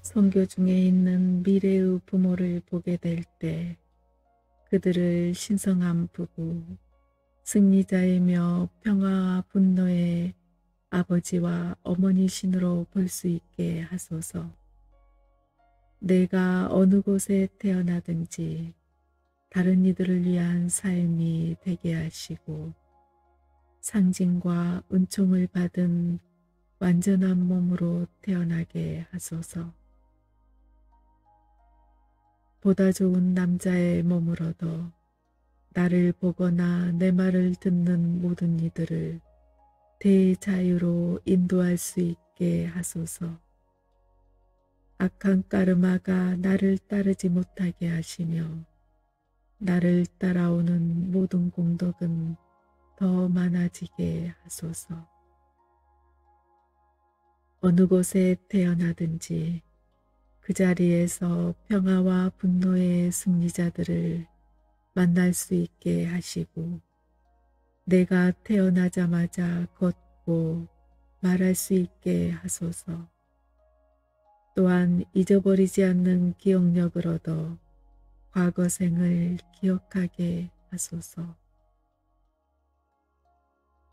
Speaker 1: 선교 중에 있는 미래의 부모를 보게 될 때 그들을 신성한 부부, 승리자이며 평화와 분노의 아버지와 어머니신으로 볼 수 있게 하소서. 내가 어느 곳에 태어나든지 다른 이들을 위한 삶이 되게 하시고 상징과 은총을 받은 완전한 몸으로 태어나게 하소서. 보다 좋은 남자의 몸을 얻어 나를 보거나 내 말을 듣는 모든 이들을 대자유로 인도할 수 있게 하소서. 악한 까르마가 나를 따르지 못하게 하시며 나를 따라오는 모든 공덕은 더 많아지게 하소서. 어느 곳에 태어나든지 그 자리에서 평화와 분노의 승리자들을 만날 수 있게 하시고 내가 태어나자마자 걷고 말할 수 있게 하소서. 또한 잊어버리지 않는 기억력을 얻어 과거 생을 기억하게 하소서.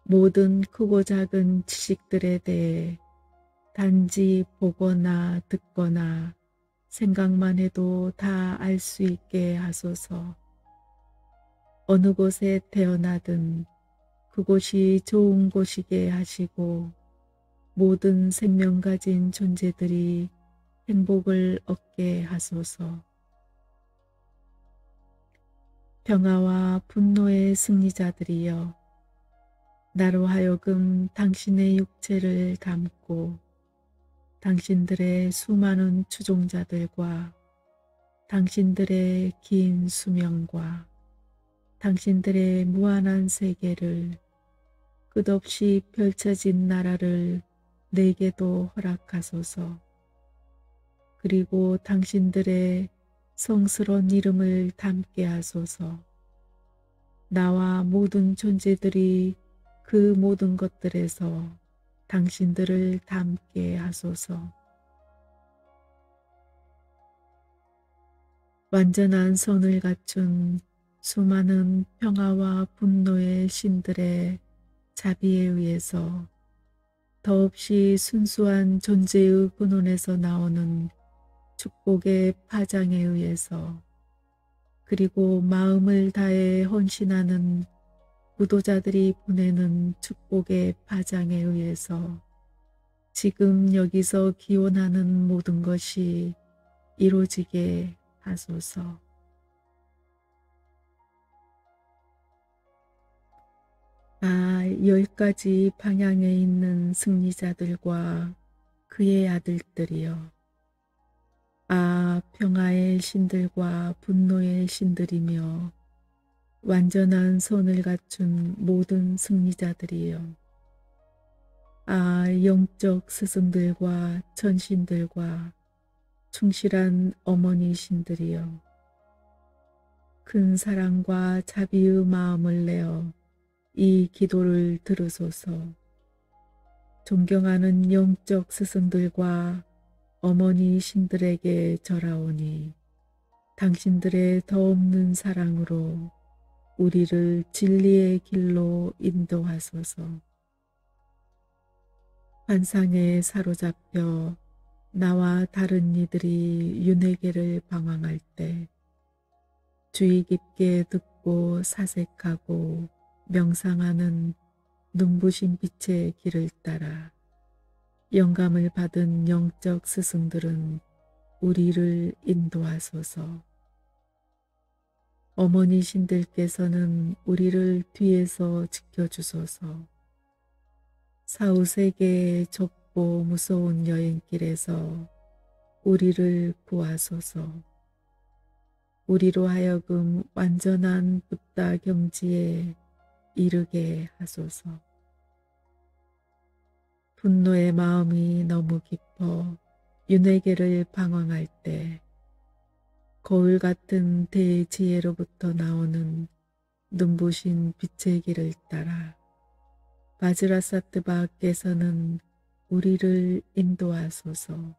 Speaker 1: 모든 크고 작은 지식들에 대해 단지 보거나 듣거나 생각만 해도 다 알 수 있게 하소서. 어느 곳에 태어나든 그곳이 좋은 곳이게 하시고 모든 생명 가진 존재들이 행복을 얻게 하소서. 평화와 분노의 승리자들이여 나로 하여금 당신의 육체를 담고 당신들의 수많은 추종자들과 당신들의 긴 수명과 당신들의 무한한 세계를 끝없이 펼쳐진 나라를 내게도 허락하소서. 그리고 당신들의 성스러운 이름을 담게 하소서. 나와 모든 존재들이 그 모든 것들에서 당신들을 담게 하소서. 완전한 선을 갖춘 수많은 평화와 분노의 신들의 자비에 의해서 더없이 순수한 존재의 근원에서 나오는 축복의 파장에 의해서 그리고 마음을 다해 헌신하는 구도자들이 보내는 축복의 파장에 의해서 지금 여기서 기원하는 모든 것이 이루어지게 하소서. 아, 10가지 방향에 있는 승리자들과 그의 아들들이여. 아, 평화의 신들과 분노의 신들이며 완전한 선을 갖춘 모든 승리자들이여. 아, 영적 스승들과 천신들과 충실한 어머니 신들이여. 큰 사랑과 자비의 마음을 내어 이 기도를 들으소서. 존경하는 영적 스승들과 어머니 신들에게 절하오니 당신들의 더없는 사랑으로 우리를 진리의 길로 인도하소서. 환상에 사로잡혀 나와 다른 이들이 윤회계를 방황할 때 주의 깊게 듣고 사색하고 명상하는 눈부신 빛의 길을 따라 영감을 받은 영적 스승들은 우리를 인도하소서. 어머니 신들께서는 우리를 뒤에서 지켜주소서. 사후세계의 좁고 좁고 무서운 여행길에서 우리를 구하소서. 우리로 하여금 완전한 붓다 경지에 이르게 하소서. 분노의 마음이 너무 깊어 윤회계를 방황할 때 거울 같은 대지혜로부터 나오는 눈부신 빛의 길을 따라 바즈라사트바께서는 우리를 인도하소서.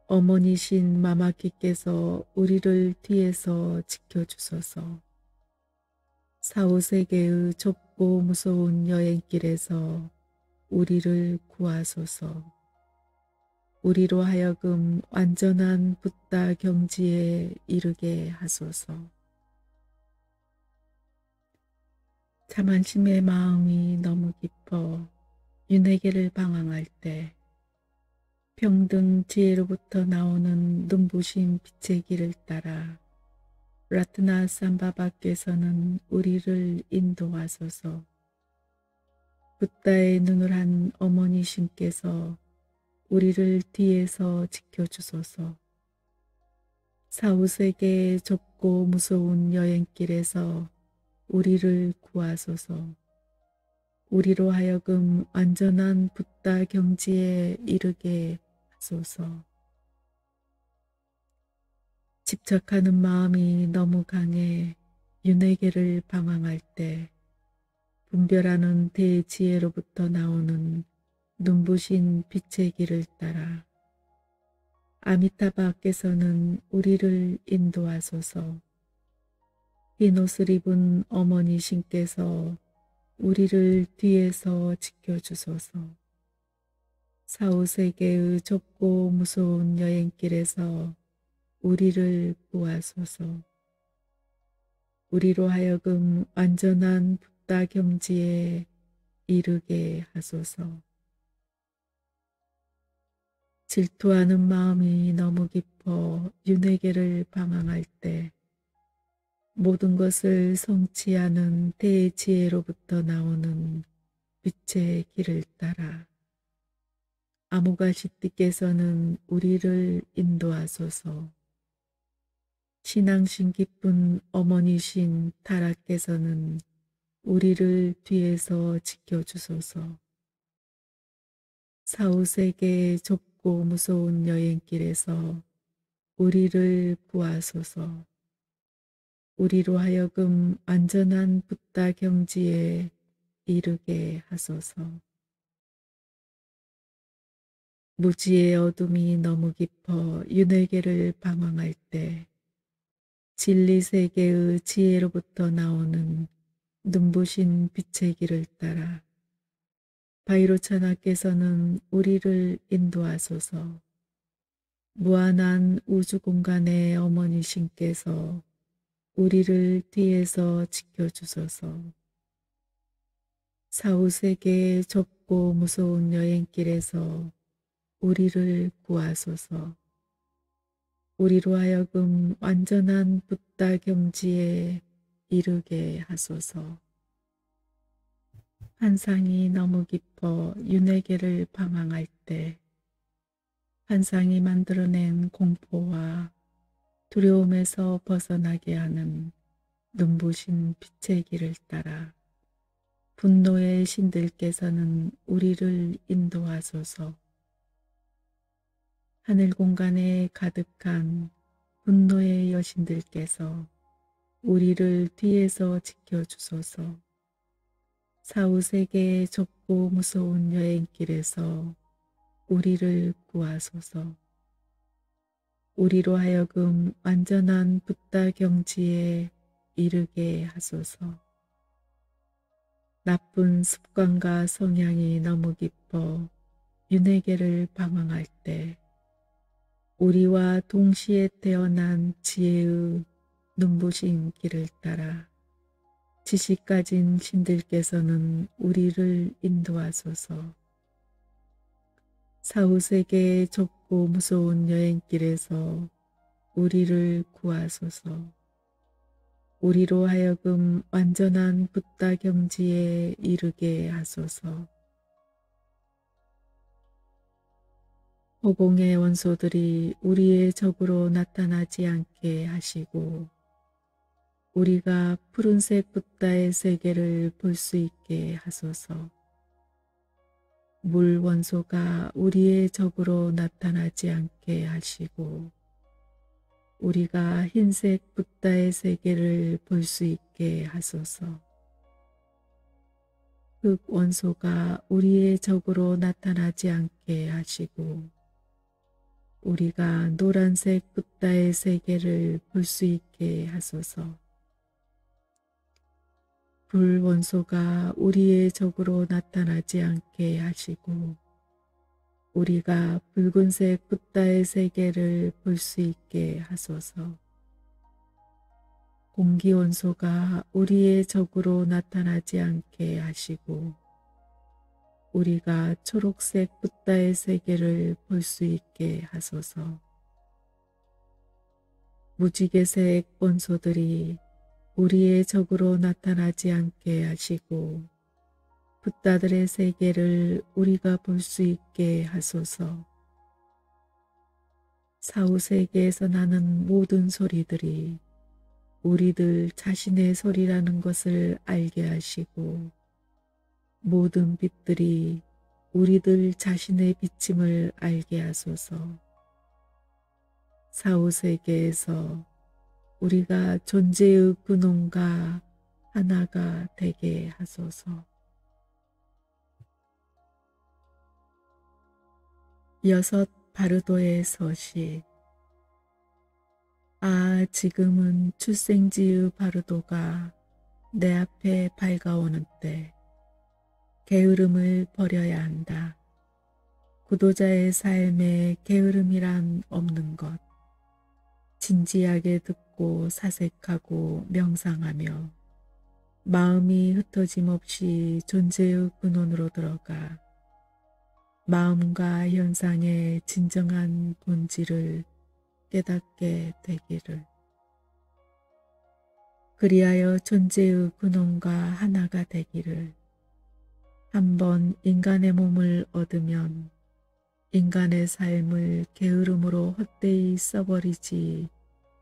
Speaker 1: 어머니신 마마키께서 우리를 뒤에서 지켜주소서. 사후세계의 좁고 무서운 여행길에서 우리를 구하소서. 우리로 하여금 완전한 붓다 경지에 이르게 하소서. 자만심의 마음이 너무 깊어 윤회계를 방황할 때 평등 지혜로부터 나오는 눈부신 빛의 길을 따라 라트나 삼바바께서는 우리를 인도하소서. 붓다의 눈을 한 어머니신께서 우리를 뒤에서 지켜주소서. 사후세계의 좁고 무서운 여행길에서 우리를 구하소서. 우리로 하여금 완전한 붓다 경지에 이르게 하소서. 집착하는 마음이 너무 강해 윤회계를 방황할 때 분별하는 대지혜로부터 나오는 눈부신 빛의 길을 따라 아미타바께서는 우리를 인도하소서. 흰 옷을 입은 어머니신께서 우리를 뒤에서 지켜주소서. 사후세계의 좁고 무서운 여행길에서 우리를 구하소서. 우리로 하여금 완전한 붓다 경지에 이르게 하소서. 질투하는 마음이 너무 깊어 윤회계를 방황할 때 모든 것을 성취하는 대지혜로부터 나오는 빛의 길을 따라 아무가시띠께서는 우리를 인도하소서. 신앙심 깊은 어머니신 타라께서는 우리를 뒤에서 지켜주소서. 사후세계의 좁고 무서운 여행길에서 우리를 구하소서. 우리로 하여금 완전한 붓다 경지에 이르게 하소서. 무지의 어둠이 너무 깊어 윤회계를 방황할 때 진리세계의 지혜로부터 나오는 눈부신 빛의 길을 따라 바이로차나께서는 우리를 인도하소서. 무한한 우주공간의 어머니신께서 우리를 뒤에서 지켜주소서. 사후세계의 좁고 무서운 여행길에서 우리를 구하소서. 우리로 하여금 완전한 붓다 경지에 이르게 하소서. 환상이 너무 깊어 윤회계를 방황할 때 환상이 만들어낸 공포와 두려움에서 벗어나게 하는 눈부신 빛의 길을 따라 분노의 신들께서는 우리를 인도하소서. 하늘 공간에 가득한 분노의 여신들께서 우리를 뒤에서 지켜주소서. 사후세계의 좁고 무서운 여행길에서 우리를 구하소서. 우리로 하여금 완전한 붓다 경지에 이르게 하소서. 나쁜 습관과 성향이 너무 깊어 윤회계를 방황할 때 우리와 동시에 태어난 지혜의 눈부신 길을 따라 지식 가진 신들께서는 우리를 인도하소서. 사후세계의 좁고 무서운 여행길에서 우리를 구하소서. 우리로 하여금 완전한 붓다 경지에 이르게 하소서. 허공의 원소들이 우리의 적으로 나타나지 않게 하시고 우리가 푸른색 붓다의 세계를 볼 수 있게 하소서. 물 원소가 우리의 적으로 나타나지 않게 하시고 우리가 흰색 붓다의 세계를 볼 수 있게 하소서. 흙 원소가 우리의 적으로 나타나지 않게 하시고 우리가 노란색 붓다의 세계를 볼 수 있게 하소서. 불 원소가 우리의 적으로 나타나지 않게 하시고 우리가 붉은색 붓다의 세계를 볼 수 있게 하소서. 공기 원소가 우리의 적으로 나타나지 않게 하시고 우리가 초록색 붓다의 세계를 볼 수 있게 하소서. 무지개색 원소들이 우리의 적으로 나타나지 않게 하시고 붓다들의 세계를 우리가 볼 수 있게 하소서. 사후세계에서 나는 모든 소리들이 우리들 자신의 소리라는 것을 알게 하시고 모든 빛들이 우리들 자신의 비침을 알게 하소서. 사후세계에서 우리가 존재의 근원과 하나가 되게 하소서. 여섯 바르도의 서시. 아, 지금은 출생지의 바르도가 내 앞에 밝아오는 때 게으름을 버려야 한다. 구도자의 삶에 게으름이란 없는 것. 진지하게 듣고 사색하고 명상하며 마음이 흩어짐 없이 존재의 근원으로 들어가 마음과 현상의 진정한 본질을 깨닫게 되기를. 그리하여 존재의 근원과 하나가 되기를. 한번 인간의 몸을 얻으면 인간의 삶을 게으름으로 헛되이 써버리지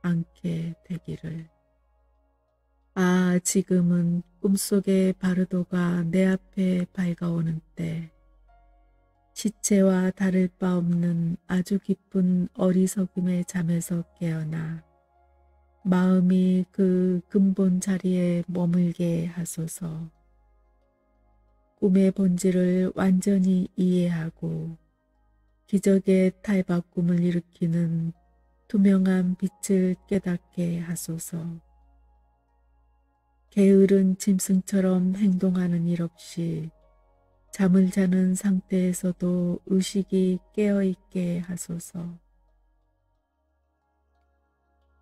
Speaker 1: 않게 되기를. 아, 지금은 꿈속의 바르도가 내 앞에 밝아오는 때 시체와 다를 바 없는 아주 깊은 어리석음의 잠에서 깨어나 마음이 그 근본 자리에 머물게 하소서. 꿈의 본질을 완전히 이해하고 기적의 탈바꿈을 일으키는 투명한 빛을 깨닫게 하소서. 게으른 짐승처럼 행동하는 일 없이 잠을 자는 상태에서도 의식이 깨어있게 하소서.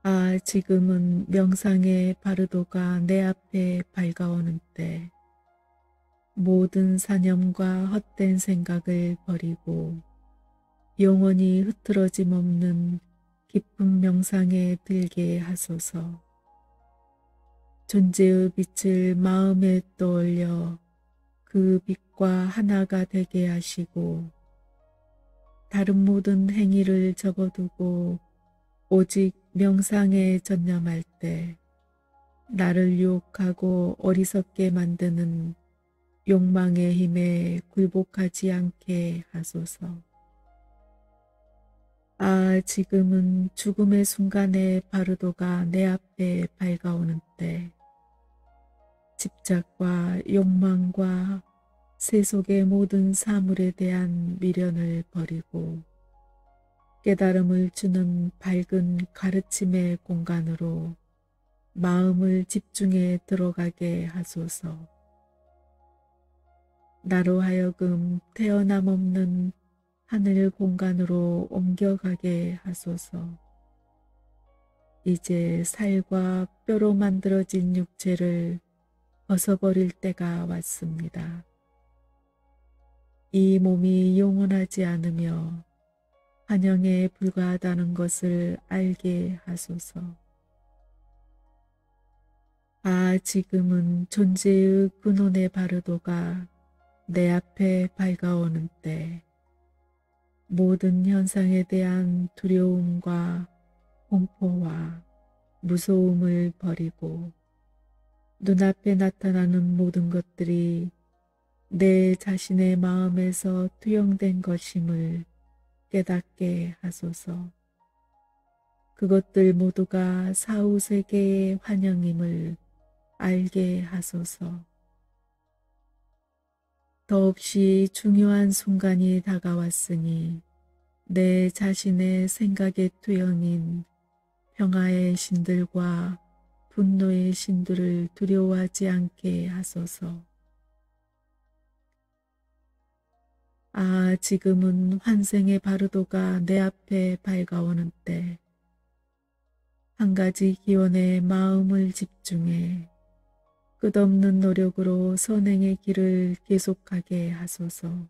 Speaker 1: 아, 지금은 명상의 바르도가 내 앞에 밝아오는 때 모든 사념과 헛된 생각을 버리고 영원히 흐트러짐 없는 깊은 명상에 들게 하소서. 존재의 빛을 마음에 떠올려 그 빛과 하나가 되게 하시고 다른 모든 행위를 접어두고 오직 명상에 전념할 때 나를 유혹하고 어리석게 만드는 욕망의 힘에 굴복하지 않게 하소서. 아, 지금은 죽음의 순간에 바르도가 내 앞에 밝아오는 때 집착과 욕망과 세속의 모든 사물에 대한 미련을 버리고 깨달음을 주는 밝은 가르침의 공간으로 마음을 집중해 들어가게 하소서. 나로 하여금 태어남 없는 하늘 공간으로 옮겨가게 하소서. 이제 살과 뼈로 만들어진 육체를 벗어버릴 때가 왔습니다. 이 몸이 영원하지 않으며 환영에 불과하다는 것을 알게 하소서. 아, 지금은 존재의 근원의 바르도가 내 앞에 밝아오는 때 모든 현상에 대한 두려움과 공포와 무서움을 버리고 눈앞에 나타나는 모든 것들이 내 자신의 마음에서 투영된 것임을 깨닫게 하소서. 그것들 모두가 사후세계의 환영임을 알게 하소서. 더없이 중요한 순간이 다가왔으니 내 자신의 생각의 투영인 평화의 신들과 분노의 신들을 두려워하지 않게 하소서. 아, 지금은 환생의 바르도가 내 앞에 밝아오는 때, 한 가지 기원에 마음을 집중해 끝없는 노력으로 선행의 길을 계속하게 하소서.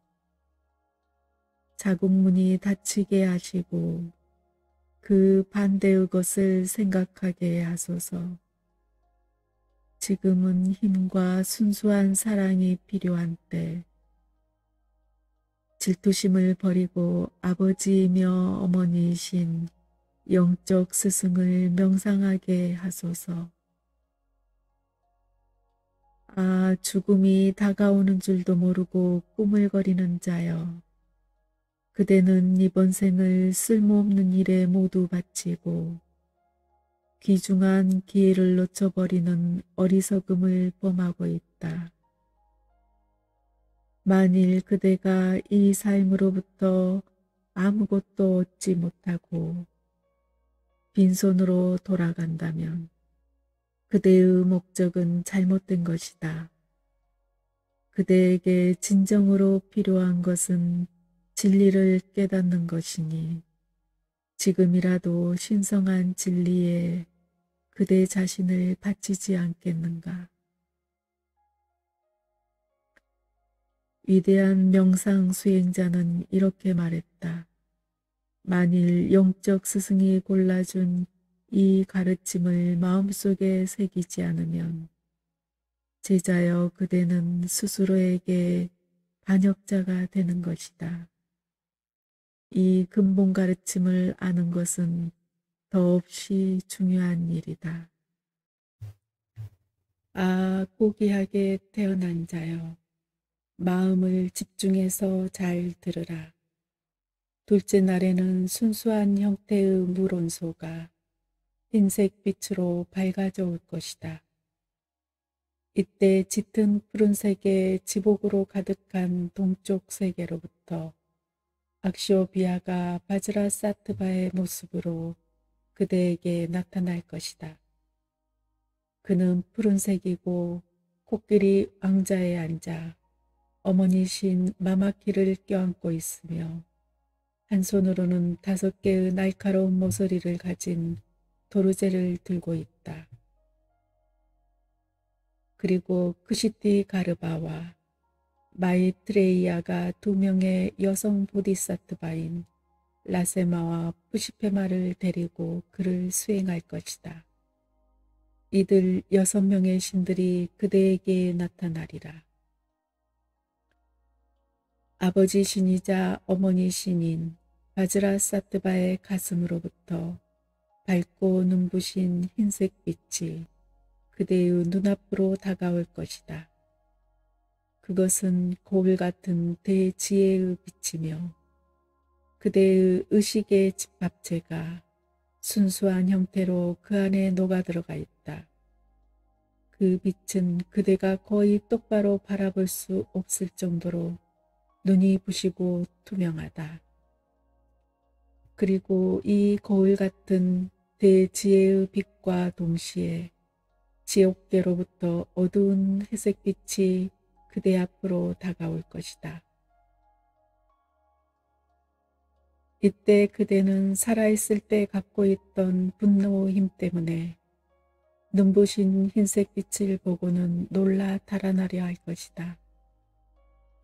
Speaker 1: 자국문이 닫히게 하시고 그 반대의 것을 생각하게 하소서. 지금은 힘과 순수한 사랑이 필요한 때, 질투심을 버리고 아버지이며 어머니이신 영적 스승을 명상하게 하소서. 아, 죽음이 다가오는 줄도 모르고 꾸물거리는 자여. 그대는 이번 생을 쓸모없는 일에 모두 바치고 귀중한 기회를 놓쳐버리는 어리석음을 범하고 있다. 만일 그대가 이 삶으로부터 아무것도 얻지 못하고 빈손으로 돌아간다면 그대의 목적은 잘못된 것이다. 그대에게 진정으로 필요한 것은 진리를 깨닫는 것이니 지금이라도 신성한 진리에 그대 자신을 바치지 않겠는가. 위대한 명상 수행자는 이렇게 말했다. 만일 영적 스승이 골라준 이 가르침을 마음속에 새기지 않으면 제자여 그대는 스스로에게 반역자가 되는 것이다. 이 근본 가르침을 아는 것은 더없이 중요한 일이다. 아, 고귀하게 태어난 자여, 마음을 집중해서 잘 들으라. 둘째 날에는 순수한 형태의 물온소가 흰색 빛으로 밝아져 올 것이다. 이때 짙은 푸른색의 지복으로 가득한 동쪽 세계로부터 악시오비아가 바즈라사트바의 모습으로 그대에게 나타날 것이다. 그는 푸른색이고 코끼리 왕자에 앉아 어머니신 마마키를 껴안고 있으며 한 손으로는 5개의 날카로운 모서리를 가진 도르제를 들고 있다. 그리고 크시티 가르바와 마이트레이아가 2명의 여성 보디사트바인 라세마와 푸시페마를 데리고 그를 수행할 것이다. 이들 6명의 신들이 그대에게 나타나리라. 아버지 신이자 어머니 신인 바즈라사트바의 가슴으로부터 밝고 눈부신 흰색 빛이 그대의 눈앞으로 다가올 것이다. 그것은 거울 같은 대지혜의 빛이며 그대의 의식의 집합체가 순수한 형태로 그 안에 녹아들어가 있다. 그 빛은 그대가 거의 똑바로 바라볼 수 없을 정도로 눈이 부시고 투명하다. 그리고 이 거울 같은 대지혜의 빛과 동시에 지옥계로부터 어두운 회색빛이 그대 앞으로 다가올 것이다. 이때 그대는 살아있을 때 갖고 있던 분노 힘 때문에 눈부신 흰색 빛을 보고는 놀라 달아나려 할 것이다.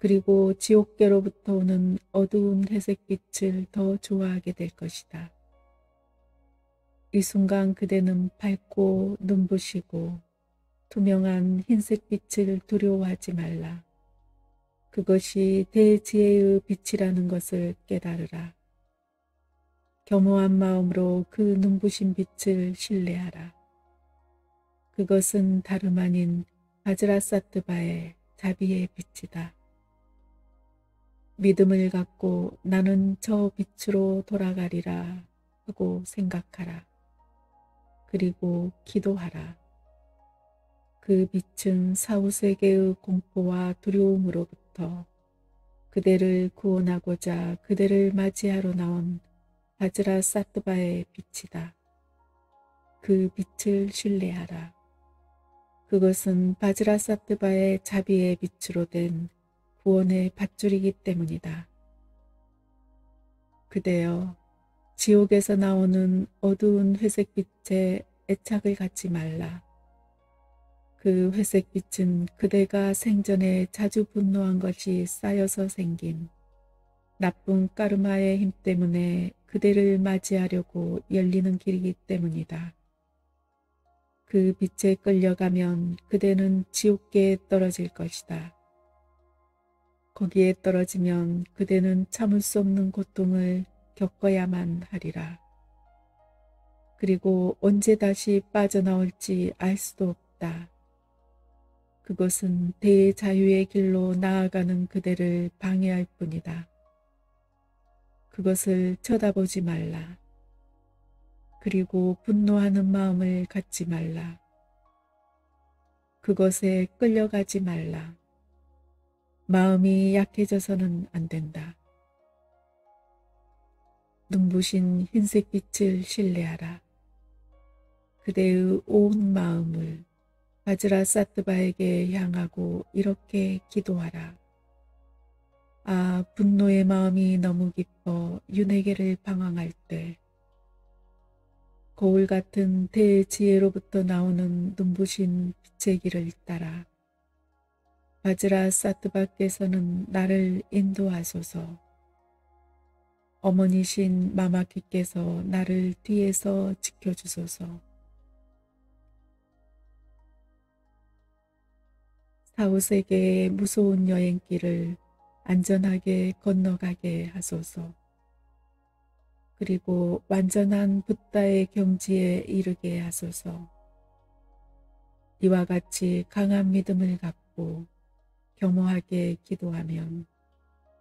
Speaker 1: 그리고 지옥계로부터 오는 어두운 회색 빛을 더 좋아하게 될 것이다. 이 순간 그대는 밝고 눈부시고 투명한 흰색 빛을 두려워하지 말라. 그것이 대지혜의 빛이라는 것을 깨달으라. 겸허한 마음으로 그 눈부신 빛을 신뢰하라. 그것은 다름 아닌 바즈라사트바의 자비의 빛이다. 믿음을 갖고 나는 저 빛으로 돌아가리라 하고 생각하라. 그리고 기도하라. 그 빛은 사후세계의 공포와 두려움으로부터 그대를 구원하고자 그대를 맞이하러 나온 바즈라사트바의 빛이다. 그 빛을 신뢰하라. 그것은 바즈라사트바의 자비의 빛으로 된 구원의 밧줄이기 때문이다. 그대여, 지옥에서 나오는 어두운 회색빛에 애착을 갖지 말라. 그 회색빛은 그대가 생전에 자주 분노한 것이 쌓여서 생긴 나쁜 까르마의 힘 때문에 그대를 맞이하려고 열리는 길이기 때문이다. 그 빛에 끌려가면 그대는 지옥계에 떨어질 것이다. 거기에 떨어지면 그대는 참을 수 없는 고통을 겪어야만 하리라. 그리고 언제 다시 빠져나올지 알 수도 없다. 그것은 대자유의 길로 나아가는 그대를 방해할 뿐이다. 그것을 쳐다보지 말라. 그리고 분노하는 마음을 갖지 말라. 그것에 끌려가지 말라. 마음이 약해져서는 안 된다. 눈부신 흰색 빛을 신뢰하라. 그대의 온 마음을 바즈라사트바에게 향하고 이렇게 기도하라. 아, 분노의 마음이 너무 깊어 윤회계를 방황할 때 거울 같은 대지혜로부터 나오는 눈부신 빛의 길을 따라 바즈라사트바께서는 나를 인도하소서. 어머니신 마마키께서 나를 뒤에서 지켜주소서. 사후세계의 무서운 여행길을 안전하게 건너가게 하소서. 그리고 완전한 붓다의 경지에 이르게 하소서. 이와 같이 강한 믿음을 갖고 겸허하게 기도하면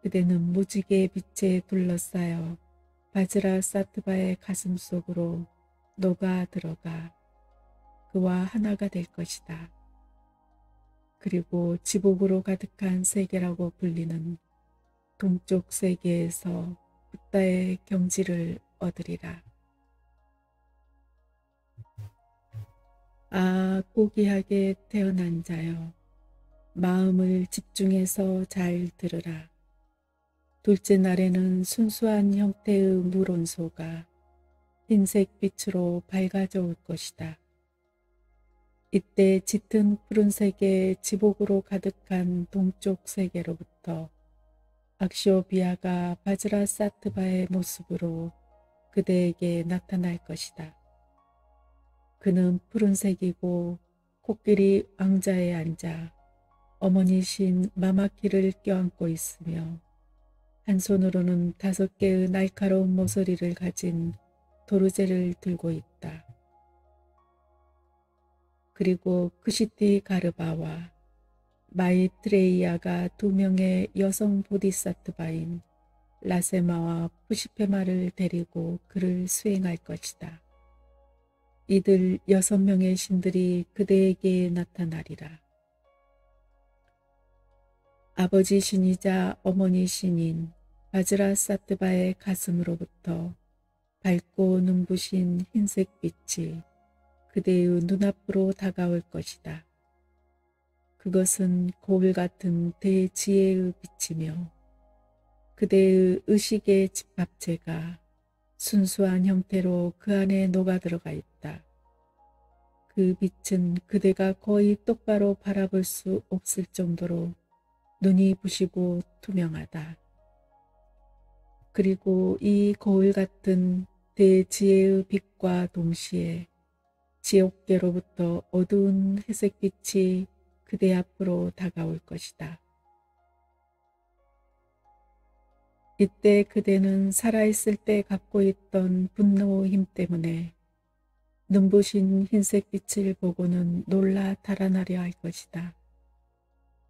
Speaker 1: 그대는 무지개의 빛에 둘러싸여 바즈라사트바의 가슴 속으로 녹아 들어가 그와 하나가 될 것이다. 그리고 지복으로 가득한 세계라고 불리는 동쪽 세계에서 붓다의 경지를 얻으리라. 아, 고귀하게 태어난 자여, 마음을 집중해서 잘 들으라. 둘째 날에는 순수한 형태의 물온소가 흰색 빛으로 밝아져 올 것이다. 이때 짙은 푸른색의 지복으로 가득한 동쪽 세계로부터 악시오비아가 바즈라사트바의 모습으로 그대에게 나타날 것이다. 그는 푸른색이고 코끼리 왕자에 앉아 어머니신 마마키를 껴안고 있으며 한 손으로는 5개의 날카로운 모서리를 가진 도르제를 들고 있다. 그리고 크시티 가르바와 마이트레이아가 2명의 여성 보디사트바인 라세마와 푸시페마를 데리고 그를 수행할 것이다. 이들 6명의 신들이 그대에게 나타나리라. 아버지 신이자 어머니 신인 바즈라사트바의 가슴으로부터 밝고 눈부신 흰색 빛이 그대의 눈앞으로 다가올 것이다. 그것은 거울 같은 대지혜의 빛이며 그대의 의식의 집합체가 순수한 형태로 그 안에 녹아들어가 있다. 그 빛은 그대가 거의 똑바로 바라볼 수 없을 정도로 눈이 부시고 투명하다. 그리고 이 거울 같은 대지혜의 빛과 동시에 지옥계로부터 어두운 회색빛이 그대 앞으로 다가올 것이다. 이때 그대는 살아있을 때 갖고 있던 분노 힘 때문에 눈부신 흰색 빛을 보고는 놀라 달아나려 할 것이다.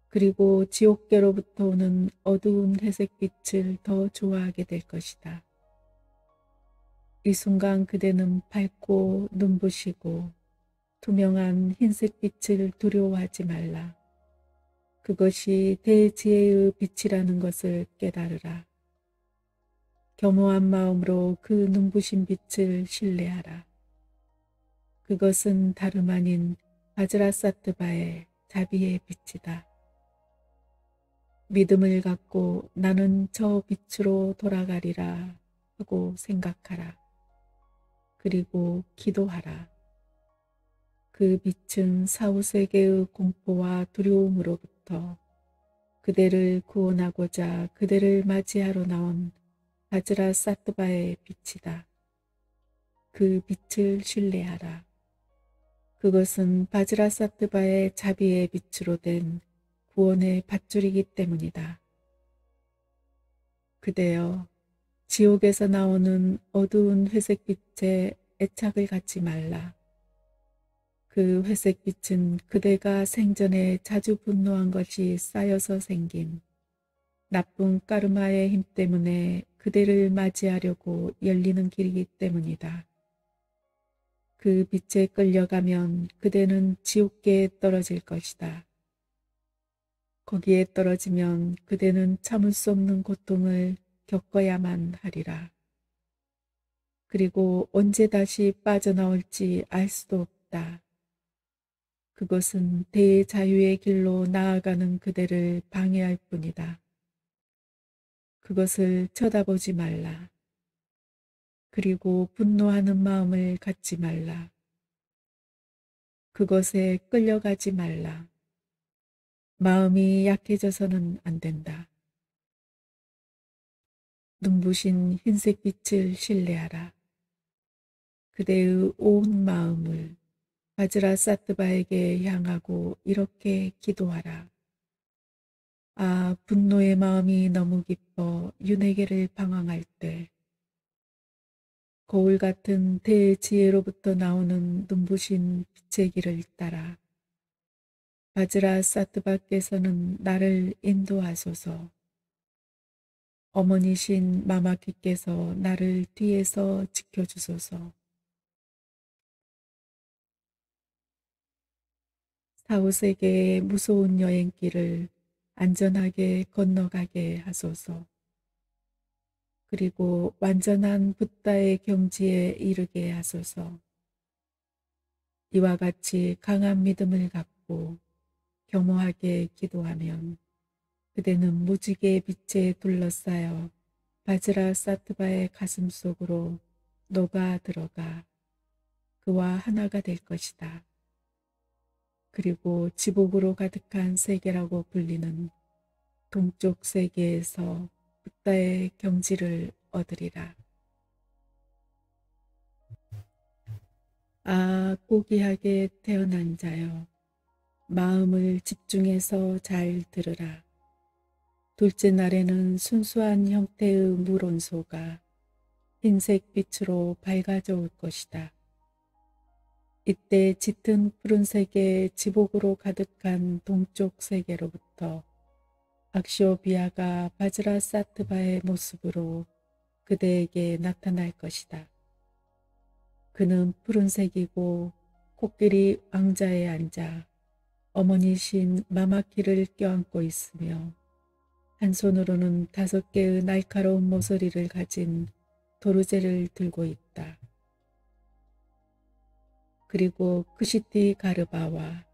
Speaker 1: 그리고 지옥계로부터 오는 어두운 회색 빛을 더 좋아하게 될 것이다. 이 순간 그대는 밝고 눈부시고 투명한 흰색 빛을 두려워하지 말라. 그것이 대지혜의 빛이라는 것을 깨달으라. 겸허한 마음으로 그 눈부신 빛을 신뢰하라. 그것은 다름 아닌 바즈라사트바의 자비의 빛이다. 믿음을 갖고 나는 저 빛으로 돌아가리라 하고 생각하라. 그리고 기도하라. 그 빛은 사후세계의 공포와 두려움으로부터 그대를 구원하고자 그대를 맞이하러 나온 바즈라사트바의 빛이다. 그 빛을 신뢰하라. 그것은 바즈라사트바의 자비의 빛으로 된 구원의 밧줄이기 때문이다. 그대여, 지옥에서 나오는 어두운 회색빛에 애착을 갖지 말라. 그 회색빛은 그대가 생전에 자주 분노한 것이 쌓여서 생긴 나쁜 까르마의 힘 때문에 그대를 맞이하려고 열리는 길이기 때문이다. 그 빛에 끌려가면 그대는 지옥계에 떨어질 것이다. 거기에 떨어지면 그대는 참을 수 없는 고통을 겪어야만 하리라. 그리고 언제 다시 빠져나올지 알 수도 없다. 그것은 대자유의 길로 나아가는 그대를 방해할 뿐이다. 그것을 쳐다보지 말라. 그리고 분노하는 마음을 갖지 말라. 그것에 끌려가지 말라. 마음이 약해져서는 안 된다. 눈부신 흰색 빛을 신뢰하라. 그대의 온 마음을 바즈라사트바에게 향하고 이렇게 기도하라. 아, 분노의 마음이 너무 깊어 윤회계를 방황할 때 거울 같은 대지혜로부터 나오는 눈부신 빛의 길을 따라 바즈라사트바께서는 나를 인도하소서. 어머니신 마마키께서 나를 뒤에서 지켜주소서. 사후세계의 무서운 여행길을 안전하게 건너가게 하소서. 그리고 완전한 붓다의 경지에 이르게 하소서. 이와 같이 강한 믿음을 갖고 겸허하게 기도하면 그대는 무지개의 빛에 둘러싸여 바즈라사트바의 가슴 속으로 녹아 들어가 그와 하나가 될 것이다. 그리고 지복으로 가득한 세계라고 불리는 동쪽 세계에서 붓다의 경지를 얻으리라. 아, 고귀하게 태어난 자여, 마음을 집중해서 잘 들으라. 둘째 날에는 순수한 형태의 물온소가 흰색 빛으로 밝아져 올 것이다. 이때 짙은 푸른색의 지복으로 가득한 동쪽 세계로부터 악시오비아가 바즈라사트바의 모습으로 그대에게 나타날 것이다. 그는 푸른색이고 코끼리 왕자에 앉아 어머니신 마마키를 껴안고 있으며 한 손으로는 5개의 날카로운 모서리를 가진 도르제를 들고 있다. 그리고 크시티 가르바와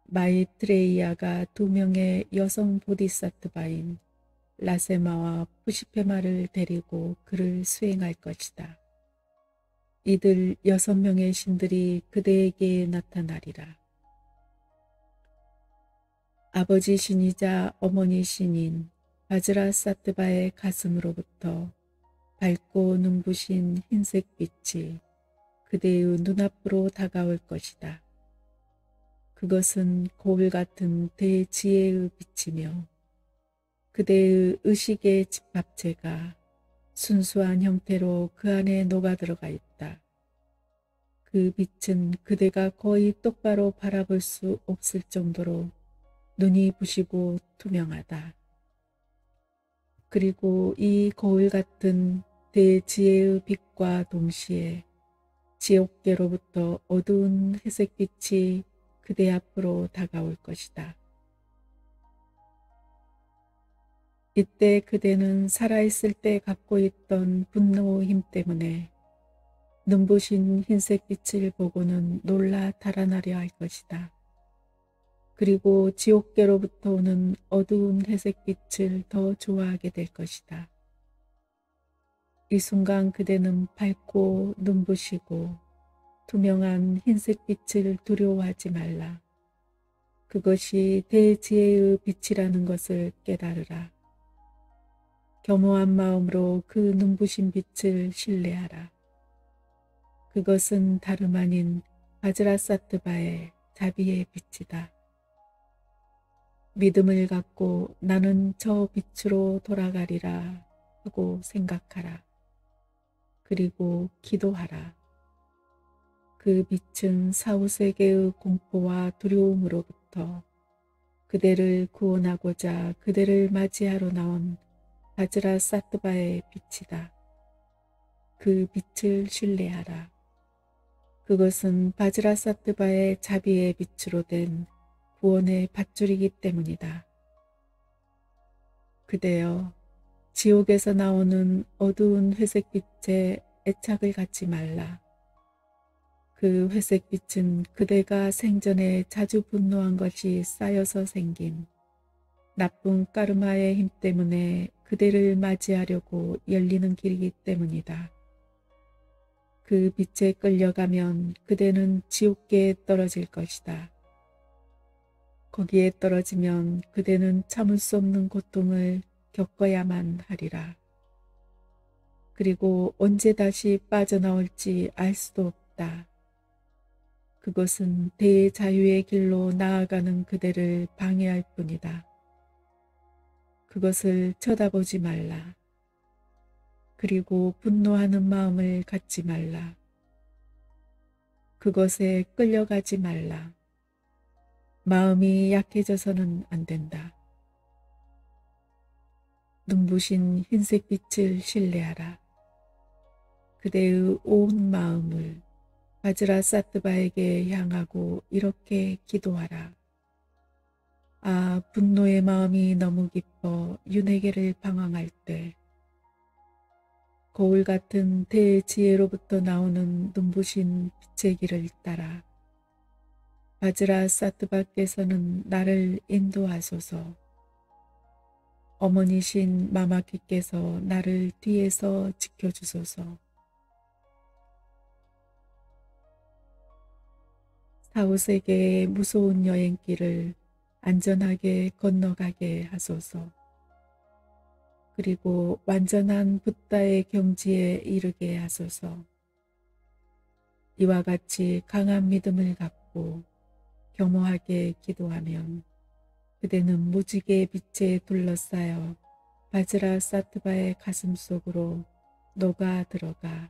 Speaker 1: 마이트레이아가 2명의 여성 보디사트바인 라세마와 푸시페마를 데리고 그를 수행할 것이다. 이들 6명의 신들이 그대에게 나타나리라. 아버지 신이자 어머니 신인 바즈라사트바의 가슴으로부터 밝고 눈부신 흰색 빛이 그대의 눈앞으로 다가올 것이다. 그것은 거울 같은 대지혜의 빛이며 그대의 의식의 집합체가 순수한 형태로 그 안에 녹아들어가 있다. 그 빛은 그대가 거의 똑바로 바라볼 수 없을 정도로 눈이 부시고 투명하다. 그리고 이 거울 같은 대지혜의 빛과 동시에 지옥계로부터 어두운 회색빛이 그대 앞으로 다가올 것이다. 이때 그대는 살아있을 때 갖고 있던 분노 힘 때문에 눈부신 흰색빛을 보고는 놀라 달아나려 할 것이다. 그리고 지옥계로부터 오는 어두운 회색빛을 더 좋아하게 될 것이다. 이 순간 그대는 밝고 눈부시고 투명한 흰색빛을 두려워하지 말라. 그것이 대지혜의 빛이라는 것을 깨달으라. 겸허한 마음으로 그 눈부신 빛을 신뢰하라. 그것은 다름 아닌 바즈라사트바의 자비의 빛이다. 믿음을 갖고 나는 저 빛으로 돌아가리라 하고 생각하라. 그리고 기도하라. 그 빛은 사후세계의 공포와 두려움으로부터 그대를 구원하고자 그대를 맞이하러 나온 바즈라사트바의 빛이다. 그 빛을 신뢰하라. 그것은 바즈라사트바의 자비의 빛으로 된 구원의 밧줄이기 때문이다. 그대여, 지옥에서 나오는 어두운 회색빛에 애착을 갖지 말라. 그 회색빛은 그대가 생전에 자주 분노한 것이 쌓여서 생긴 나쁜 까르마의 힘 때문에 그대를 맞이하려고 열리는 길이기 때문이다. 그 빛에 끌려가면 그대는 지옥계에 떨어질 것이다. 거기에 떨어지면 그대는 참을 수 없는 고통을 겪어야만 하리라. 그리고 언제 다시 빠져나올지 알 수도 없다. 그것은 대자유의 길로 나아가는 그대를 방해할 뿐이다. 그것을 쳐다보지 말라. 그리고 분노하는 마음을 갖지 말라. 그것에 끌려가지 말라. 마음이 약해져서는 안 된다. 눈부신 흰색빛을 신뢰하라. 그대의 온 마음을 바즈라사트바에게 향하고 이렇게 기도하라. 아, 분노의 마음이 너무 깊어 윤회계를 방황할 때 거울 같은 대지혜로부터 나오는 눈부신 빛의 길을 따라 바즈라사트바께서는 나를 인도하소서. 어머니신 마마키께서 나를 뒤에서 지켜주소서. 사후세계의 무서운 여행길을 안전하게 건너가게 하소서. 그리고 완전한 붓다의 경지에 이르게 하소서. 이와 같이 강한 믿음을 갖고 겸허하게 기도하면 그대는 무지개의 빛에 둘러싸여 바즈라사트바의 가슴 속으로 녹아 들어가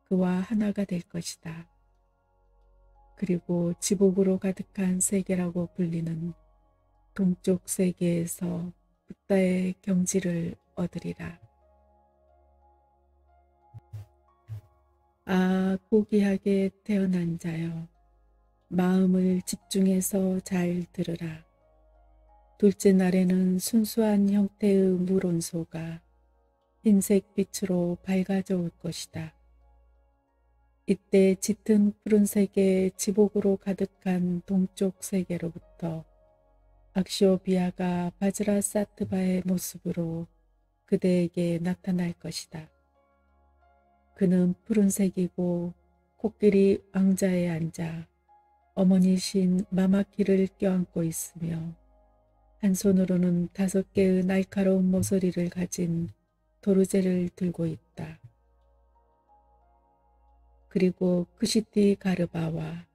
Speaker 1: 그와 하나가 될 것이다. 그리고 지복으로 가득한 세계라고 불리는 동쪽 세계에서 붓다의 경지를 얻으리라. 아, 고귀하게 태어난 자여, 마음을 집중해서 잘 들으라. 둘째 날에는 순수한 형태의 물온소가 흰색 빛으로 밝아져 올 것이다. 이때 짙은 푸른색의 지복으로 가득한 동쪽 세계로부터 악시오비아가 바즈라사트바의 모습으로 그대에게 나타날 것이다. 그는 푸른색이고 코끼리 왕자에 앉아 어머니신 마마키를 껴안고 있으며 한 손으로는 5개의 날카로운 모서리를 가진 도르제를 들고 있다. 그리고 크시티 가르바와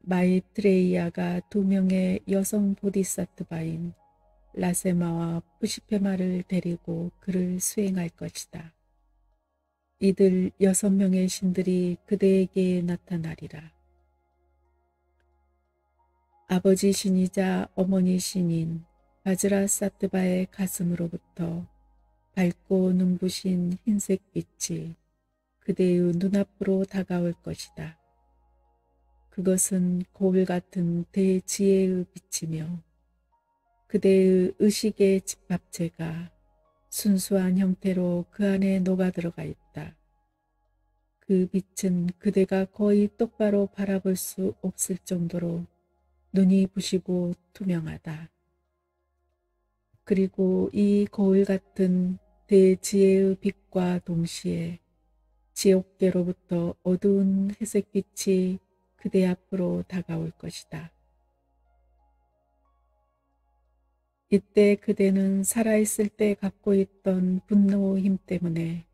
Speaker 1: 마이트레이아가 2명의 여성 보디사트바인 라세마와 푸시페마를 데리고 그를 수행할 것이다. 이들 6명의 신들이 그대에게 나타나리라. 아버지 신이자 어머니 신인 바즈라사트바의 가슴으로부터 밝고 눈부신 흰색 빛이 그대의 눈앞으로 다가올 것이다. 그것은 거울 같은 대지혜의 빛이며 그대의 의식의 집합체가 순수한 형태로 그 안에 녹아들어가 있다. 그 빛은 그대가 거의 똑바로 바라볼 수 없을 정도로 눈이 부시고 투명하다. 그리고 이 거울 같은 대지혜의 빛과 동시에 지옥계로부터 어두운 회색빛이 그대 앞으로 다가올 것이다. 이때 그대는 살아있을 때 갖고 있던 분노 힘 때문에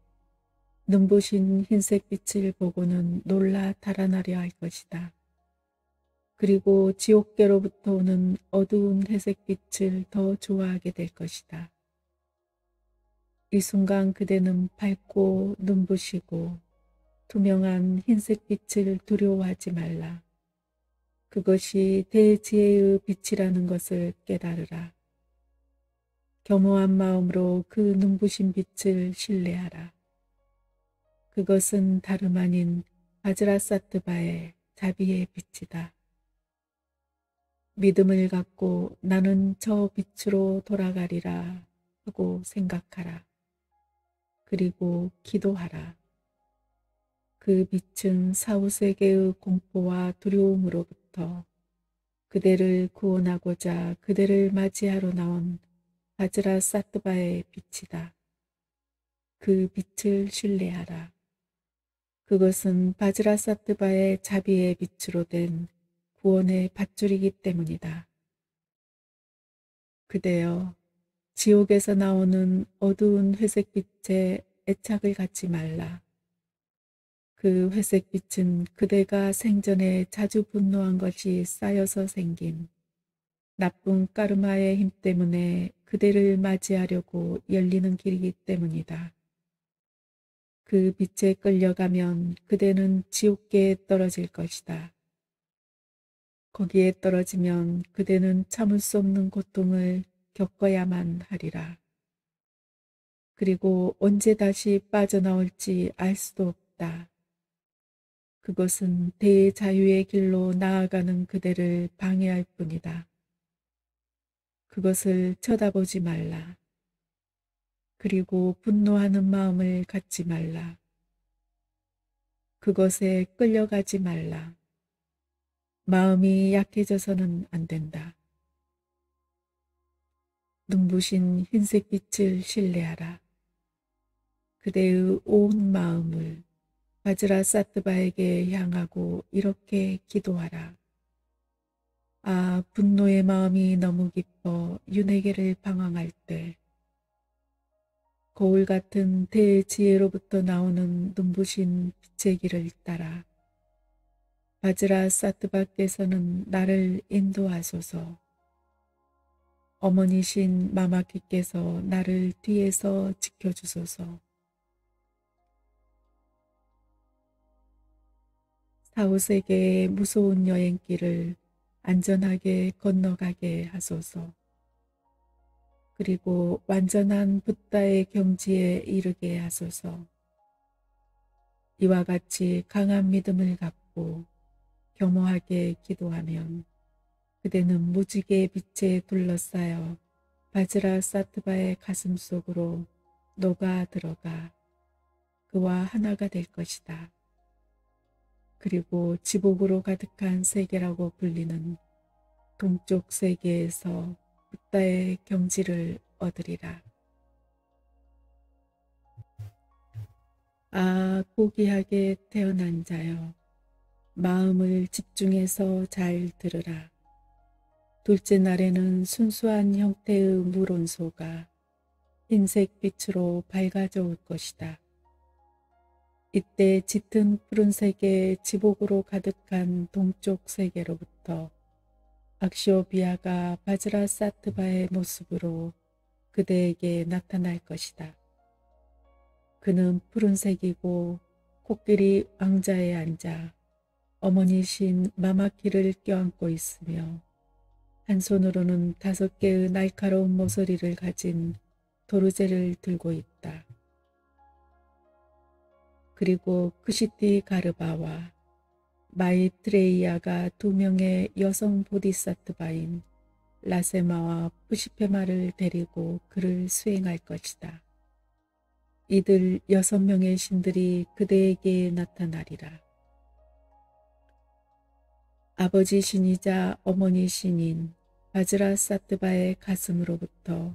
Speaker 1: 눈부신 흰색 빛을 보고는 놀라 달아나려 할 것이다. 그리고 지옥계로부터 오는 어두운 회색 빛을 더 좋아하게 될 것이다. 이 순간 그대는 밝고 눈부시고 투명한 흰색 빛을 두려워하지 말라. 그것이 대지혜의 빛이라는 것을 깨달으라. 겸허한 마음으로 그 눈부신 빛을 신뢰하라. 그것은 다름 아닌 바즈라사트바의 자비의 빛이다. 믿음을 갖고 나는 저 빛으로 돌아가리라 하고 생각하라. 그리고 기도하라. 그 빛은 사후세계의 공포와 두려움으로부터 그대를 구원하고자 그대를 맞이하러 나온 바즈라사트바의 빛이다. 그 빛을 신뢰하라. 그것은 바즈라사트바의 자비의 빛으로 된 구원의 밧줄이기 때문이다. 그대여, 지옥에서 나오는 어두운 회색빛에 애착을 갖지 말라. 그 회색빛은 그대가 생전에 자주 분노한 것이 쌓여서 생긴 나쁜 까르마의 힘 때문에 그대를 맞이하려고 열리는 길이기 때문이다. 그 빛에 끌려가면 그대는 지옥계에 떨어질 것이다. 거기에 떨어지면 그대는 참을 수 없는 고통을 겪어야만 하리라. 그리고 언제 다시 빠져나올지 알 수도 없다. 그것은 대자유의 길로 나아가는 그대를 방해할 뿐이다. 그것을 쳐다보지 말라. 그리고 분노하는 마음을 갖지 말라. 그것에 끌려가지 말라. 마음이 약해져서는 안 된다. 눈부신 흰색 빛을 신뢰하라. 그대의 온 마음을 바즈라사트바에게 향하고 이렇게 기도하라. 아, 분노의 마음이 너무 깊어 윤회계를 방황할 때 거울 같은 대지혜로부터 나오는 눈부신 빛의 길을 따라 바즈라사트바께서는 나를 인도하소서. 어머니신 마마키께서 나를 뒤에서 지켜주소서. 사후세계의 무서운 여행길을 안전하게 건너가게 하소서. 그리고 완전한 붓다의 경지에 이르게 하소서. 이와 같이 강한 믿음을 갖고 겸허하게 기도하면 그대는 무지개의 빛에 둘러싸여 바즈라사트바의 가슴 속으로 녹아 들어가 그와 하나가 될 것이다. 그리고 지복으로 가득한 세계라고 불리는 동쪽 세계에서 붓다의 경지를 얻으리라. 아, 고귀하게 태어난 자여, 마음을 집중해서 잘 들으라. 둘째 날에는 순수한 형태의 물온소가 흰색 빛으로 밝아져 올 것이다. 이때 짙은 푸른색의 지복으로 가득한 동쪽 세계로부터 악시오비아가 바즈라사트바의 모습으로 그대에게 나타날 것이다. 그는 푸른색이고 코끼리 왕자에 앉아 어머니신 마마키를 껴안고 있으며 한 손으로는 5개의 날카로운 모서리를 가진 도르제를 들고 있다. 그리고 크시티 가르바와 마이트레이아가 2명의 여성 보디사트바인 라세마와 푸시페마를 데리고 그를 수행할 것이다. 이들 6명의 신들이 그대에게 나타나리라. 아버지 신이자 어머니 신인 바즈라사트바의 가슴으로부터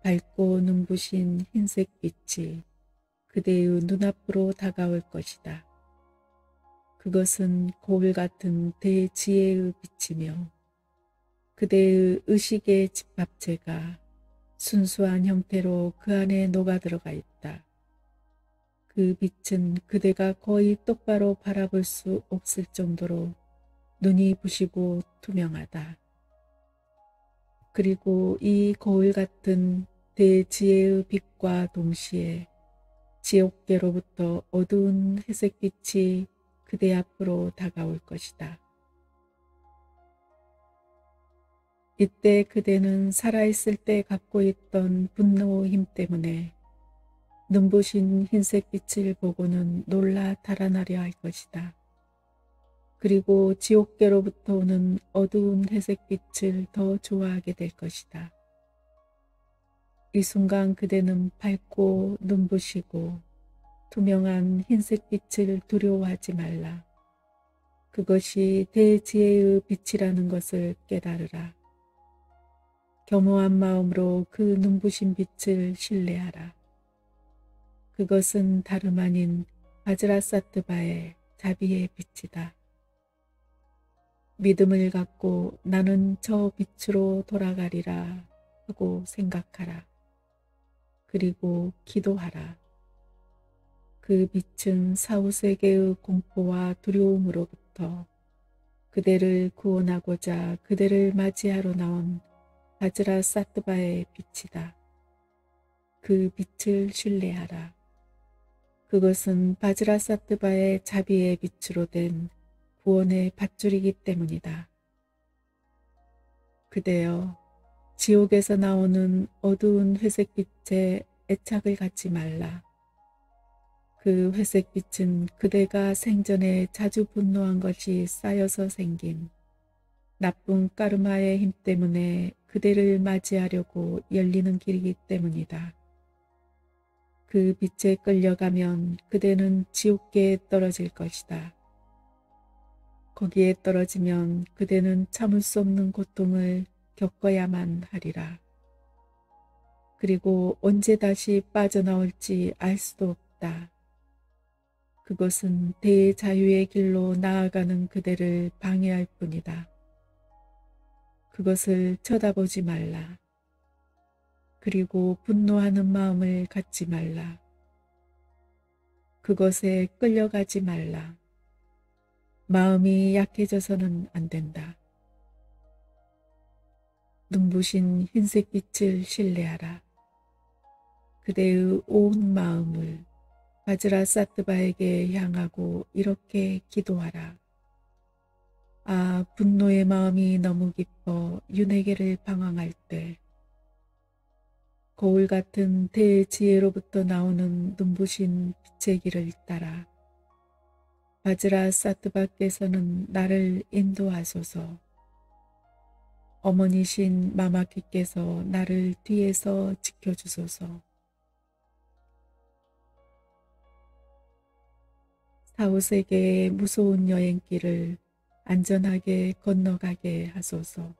Speaker 1: 밝고 눈부신 흰색 빛이 그대의 눈앞으로 다가올 것이다. 그것은 거울 같은 대지혜의 빛이며 그대의 의식의 집합체가 순수한 형태로 그 안에 녹아들어가 있다. 그 빛은 그대가 거의 똑바로 바라볼 수 없을 정도로 눈이 부시고 투명하다. 그리고 이 거울 같은 대지혜의 빛과 동시에 지옥계로부터 어두운 회색빛이 그대 앞으로 다가올 것이다. 이때 그대는 살아있을 때 갖고 있던 분노 힘 때문에 눈부신 흰색 빛을 보고는 놀라 달아나려 할 것이다. 그리고 지옥계로부터 오는 어두운 회색 빛을 더 좋아하게 될 것이다. 이 순간 그대는 밝고 눈부시고 투명한 흰색 빛을 두려워하지 말라. 그것이 대지혜의 빛이라는 것을 깨달으라. 겸허한 마음으로 그 눈부신 빛을 신뢰하라. 그것은 다름 아닌 바즈라사트바의 자비의 빛이다. 믿음을 갖고 나는 저 빛으로 돌아가리라 하고 생각하라. 그리고 기도하라. 그 빛은 사후세계의 공포와 두려움으로부터 그대를 구원하고자 그대를 맞이하러 나온 바즈라사트바의 빛이다. 그 빛을 신뢰하라. 그것은 바즈라사트바의 자비의 빛으로 된 구원의 밧줄이기 때문이다. 그대여, 지옥에서 나오는 어두운 회색빛에 애착을 갖지 말라. 그 회색빛은 그대가 생전에 자주 분노한 것이 쌓여서 생긴 나쁜 까르마의 힘 때문에 그대를 맞이하려고 열리는 길이기 때문이다. 그 빛에 끌려가면 그대는 지옥계에 떨어질 것이다. 거기에 떨어지면 그대는 참을 수 없는 고통을 겪어야만 하리라. 그리고 언제 다시 빠져나올지 알 수도 없다. 그것은 대자유의 길로 나아가는 그대를 방해할 뿐이다. 그것을 쳐다보지 말라. 그리고 분노하는 마음을 갖지 말라. 그것에 끌려가지 말라. 마음이 약해져서는 안 된다. 눈부신 흰색 빛을 신뢰하라. 그대의 온 마음을 바즈라사트바에게 향하고 이렇게 기도하라. 아, 분노의 마음이 너무 깊어 윤회계를 방황할 때 거울 같은 대지혜로부터 나오는 눈부신 빛의 길을 따라 바즈라사트바께서는 나를 인도하소서. 어머니신 마마키께서 나를 뒤에서 지켜주소서. 사후세계의 무서운 여행길을 안전하게 건너가게 하소서.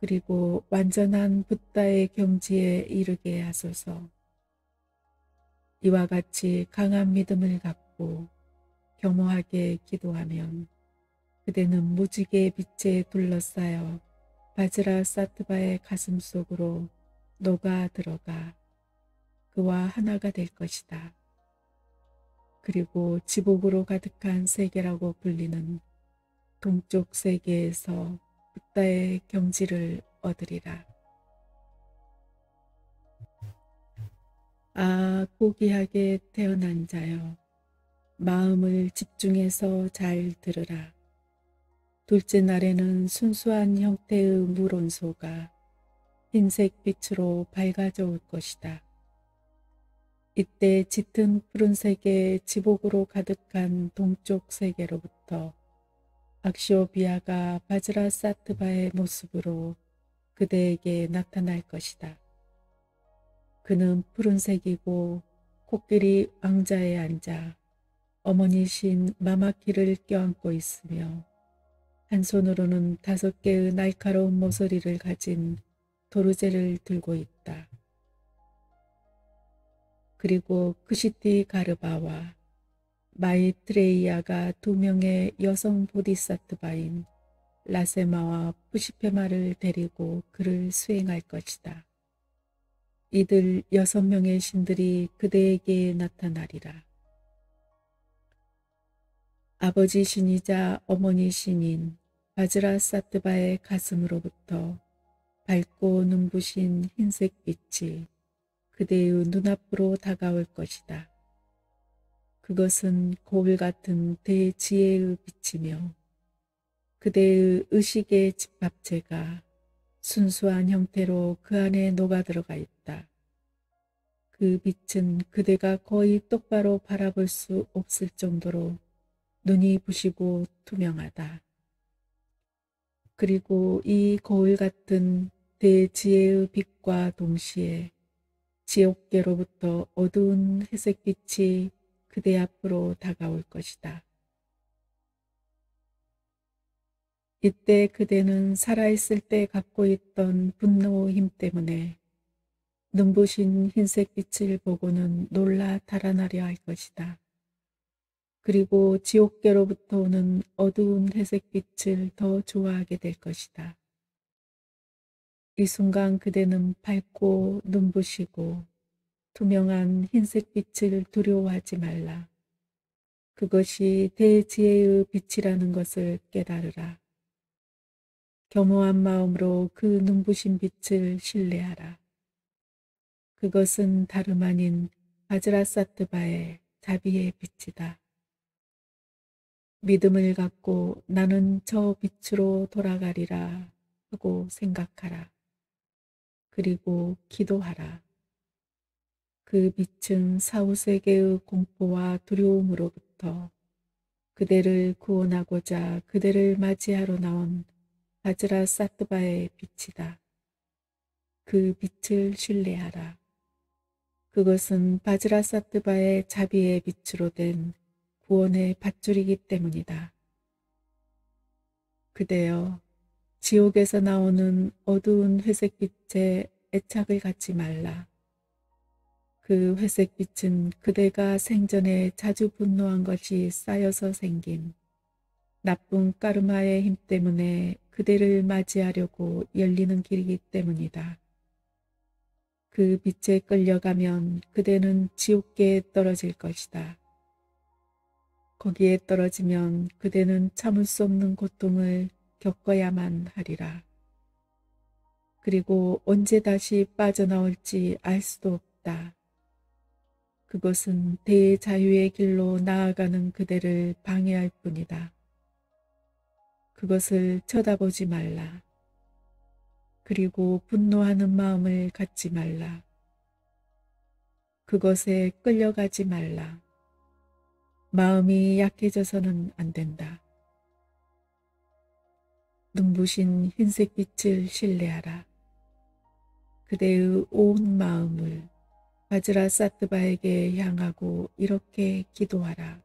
Speaker 1: 그리고 완전한 붓다의 경지에 이르게 하소서. 이와 같이 강한 믿음을 갖고 겸허하게 기도하면 그대는 무지개의 빛에 둘러싸여 바즈라사트바의 가슴 속으로 녹아 들어가 그와 하나가 될 것이다. 그리고 지복으로 가득한 세계라고 불리는 동쪽 세계에서 붓다의 경지를 얻으리라. 아, 고귀하게 태어난 자여, 마음을 집중해서 잘 들으라. 둘째 날에는 순수한 형태의 물온소가 흰색 빛으로 밝아져 올 것이다. 이때 짙은 푸른색의 지복으로 가득한 동쪽 세계로부터 악시오비아가 바즈라사트바의 모습으로 그대에게 나타날 것이다. 그는 푸른색이고 코끼리 왕자에 앉아 어머니신 마마키를 껴안고 있으며 한 손으로는 5개의 날카로운 모서리를 가진 도르제를 들고 있다. 그리고 크시티 가르바와 마이트레이아가 2명의 여성 보디사트바인 라세마와 푸시페마를 데리고 그를 수행할 것이다. 이들 6명의 신들이 그대에게 나타나리라. 아버지 신이자 어머니 신인 바즈라사트바의 가슴으로부터 밝고 눈부신 흰색 빛이 그대의 눈앞으로 다가올 것이다. 그것은 거울 같은 대지혜의 빛이며 그대의 의식의 집합체가 순수한 형태로 그 안에 녹아들어가 있다. 그 빛은 그대가 거의 똑바로 바라볼 수 없을 정도로 눈이 부시고 투명하다. 그리고 이 거울 같은 대지혜의 빛과 동시에 지옥계로부터 어두운 회색빛이 그대 앞으로 다가올 것이다. 이때 그대는 살아있을 때 갖고 있던 분노 힘 때문에 눈부신 흰색 빛을 보고는 놀라 달아나려 할 것이다. 그리고 지옥계로부터 오는 어두운 회색 빛을 더 좋아하게 될 것이다. 이 순간 그대는 밝고 눈부시고 투명한 흰색 빛을 두려워하지 말라. 그것이 대지혜의 빛이라는 것을 깨달으라. 겸허한 마음으로 그 눈부신 빛을 신뢰하라. 그것은 다름 아닌 바즈라사트바의 자비의 빛이다. 믿음을 갖고 나는 저 빛으로 돌아가리라 하고 생각하라. 그리고 기도하라. 그 빛은 사후세계의 공포와 두려움으로부터 그대를 구원하고자 그대를 맞이하러 나온 바즈라사트바의 빛이다. 그 빛을 신뢰하라. 그것은 바즈라사트바의 자비의 빛으로 된 구원의 밧줄이기 때문이다. 그대여, 지옥에서 나오는 어두운 회색빛에 애착을 갖지 말라. 그 회색빛은 그대가 생전에 자주 분노한 것이 쌓여서 생긴 나쁜 까르마의 힘 때문에 그대를 맞이하려고 열리는 길이기 때문이다. 그 빛에 끌려가면 그대는 지옥계에 떨어질 것이다. 거기에 떨어지면 그대는 참을 수 없는 고통을 겪어야만 하리라. 그리고 언제 다시 빠져나올지 알 수도 없다. 그것은 대자유의 길로 나아가는 그대를 방해할 뿐이다. 그것을 쳐다보지 말라. 그리고 분노하는 마음을 갖지 말라. 그것에 끌려가지 말라. 마음이 약해져서는 안 된다. 눈부신 흰색 빛을 신뢰하라. 그대의 온 마음을 바즈라사트바에게 향하고 이렇게 기도하라.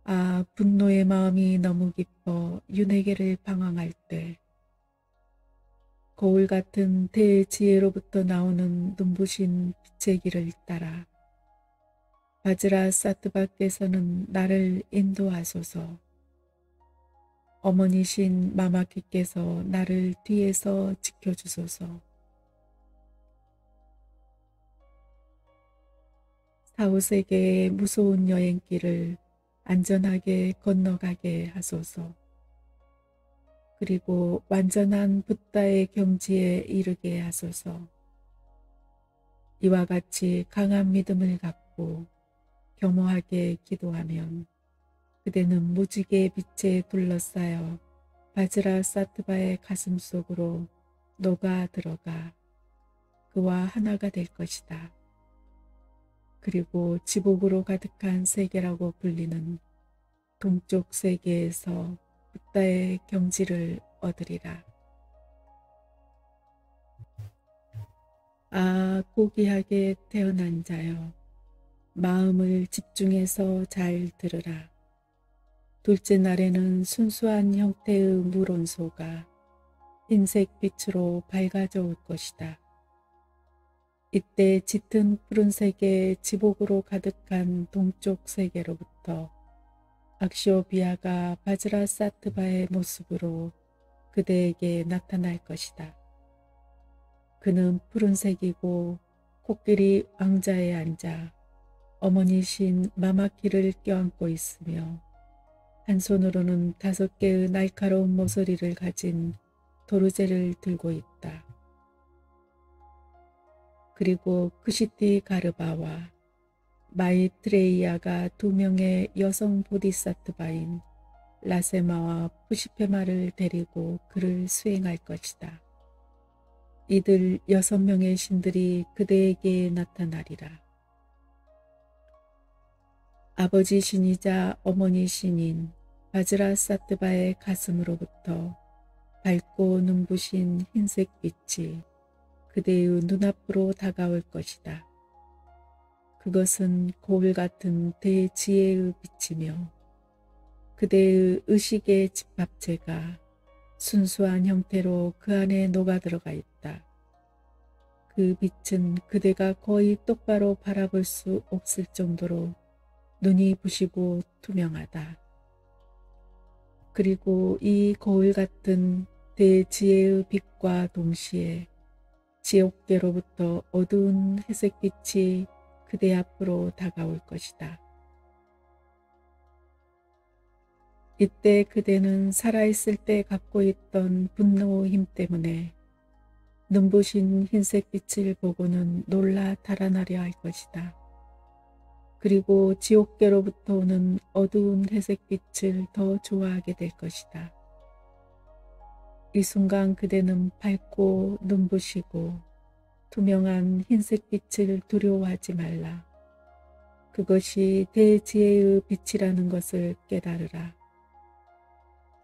Speaker 1: 아, 분노의 마음이 너무 깊어 윤회계를 방황할 때 거울 같은 대지혜로부터 나오는 눈부신 빛의 길을 따라 바즈라사트바께서는 나를 인도하소서. 어머니신 마마키께서 나를 뒤에서 지켜주소서. 사후세계의 무서운 여행길을 안전하게 건너가게 하소서. 그리고 완전한 붓다의 경지에 이르게 하소서. 이와 같이 강한 믿음을 갖고 겸허하게 기도하면 그대는 무지개의 빛에 둘러싸여 바즈라 사트바의 가슴 속으로 녹아 들어가 그와 하나가 될 것이다. 그리고 지복으로 가득한 세계라고 불리는 동쪽 세계에서 붓다의 경지를 얻으리라. 아, 고귀하게 태어난 자여, 마음을 집중해서 잘 들으라. 둘째 날에는 순수한 형태의 물온소가 흰색 빛으로 밝아져 올 것이다. 이때 짙은 푸른색의 지복으로 가득한 동쪽 세계로부터 악시오비아가 바즈라 사트바의 모습으로 그대에게 나타날 것이다. 그는 푸른색이고 코끼리 왕자에 앉아 어머니신 마마키를 껴안고 있으며 한 손으로는 5개의 날카로운 모서리를 가진 도르제를 들고 있다. 그리고 크시티 가르바와 마이트레이아가 2명의 여성 보디사트바인 라세마와 푸시페마를 데리고 그를 수행할 것이다. 이들 6명의 신들이 그대에게 나타나리라. 아버지 신이자 어머니 신인 바즈라 사트바의 가슴으로부터 밝고 눈부신 흰색 빛이 그대의 눈앞으로 다가올 것이다. 그것은 거울 같은 대지혜의 빛이며 그대의 의식의 집합체가 순수한 형태로 그 안에 녹아들어가 있다. 그 빛은 그대가 거의 똑바로 바라볼 수 없을 정도로 눈이 부시고 투명하다. 그리고 이 거울 같은 대지혜의 빛과 동시에 지옥계로부터 어두운 회색빛이 그대 앞으로 다가올 것이다. 이때 그대는 살아있을 때 갖고 있던 분노 힘 때문에 눈부신 흰색 빛을 보고는 놀라 달아나려 할 것이다. 그리고 지옥계로부터 오는 어두운 회색빛을 더 좋아하게 될 것이다. 이 순간 그대는 밝고 눈부시고 투명한 흰색빛을 두려워하지 말라. 그것이 대지혜의 빛이라는 것을 깨달으라.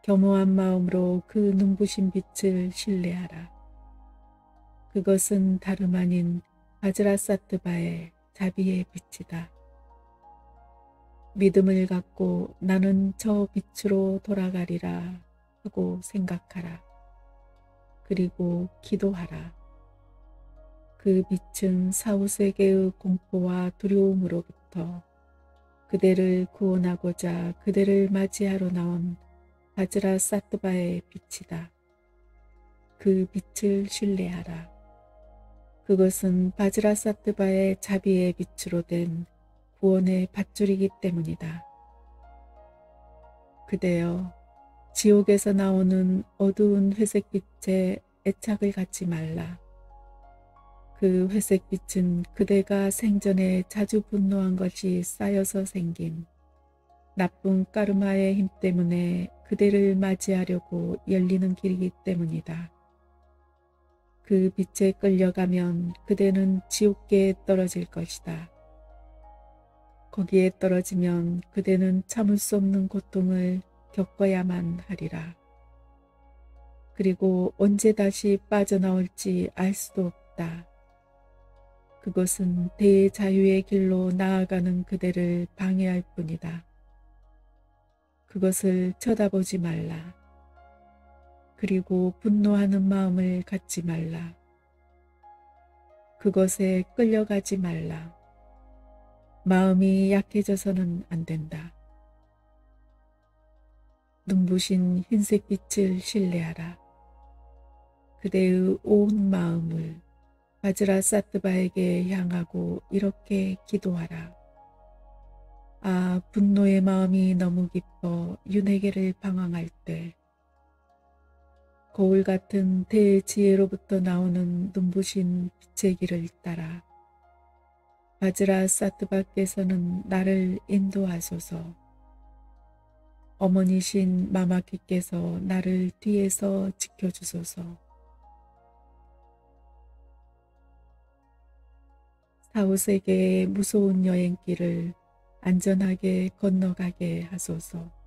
Speaker 1: 겸허한 마음으로 그 눈부신 빛을 신뢰하라. 그것은 다름 아닌 바즈라사트바의 자비의 빛이다. 믿음을 갖고 나는 저 빛으로 돌아가리라 하고 생각하라. 그리고 기도하라. 그 빛은 사후세계의 공포와 두려움으로부터 그대를 구원하고자 그대를 맞이하러 나온 바즈라 사트바의 빛이다. 그 빛을 신뢰하라. 그것은 바즈라 사트바의 자비의 빛으로 된 구원의 밧줄이기 때문이다. 그대여, 지옥에서 나오는 어두운 회색빛에 애착을 갖지 말라. 그 회색빛은 그대가 생전에 자주 분노한 것이 쌓여서 생긴 나쁜 까르마의 힘 때문에 그대를 맞이하려고 열리는 길이기 때문이다. 그 빛에 끌려가면 그대는 지옥계에 떨어질 것이다. 거기에 떨어지면 그대는 참을 수 없는 고통을 겪어야만 하리라. 그리고 언제 다시 빠져나올지 알 수도 없다. 그것은 대자유의 길로 나아가는 그대를 방해할 뿐이다. 그것을 쳐다보지 말라. 그리고 분노하는 마음을 갖지 말라. 그것에 끌려가지 말라. 마음이 약해져서는 안 된다. 눈부신 흰색 빛을 신뢰하라. 그대의 온 마음을 바즈라 사트바에게 향하고 이렇게 기도하라. 아, 분노의 마음이 너무 깊어 윤회계를 방황할 때 거울 같은 대지혜로부터 나오는 눈부신 빛의 길을 따라 바지라사트바께서는 나를 인도하소서. 어머니신 마마키께서 나를 뒤에서 지켜주소서. 사후세계의 무서운 여행길을 안전하게 건너가게 하소서.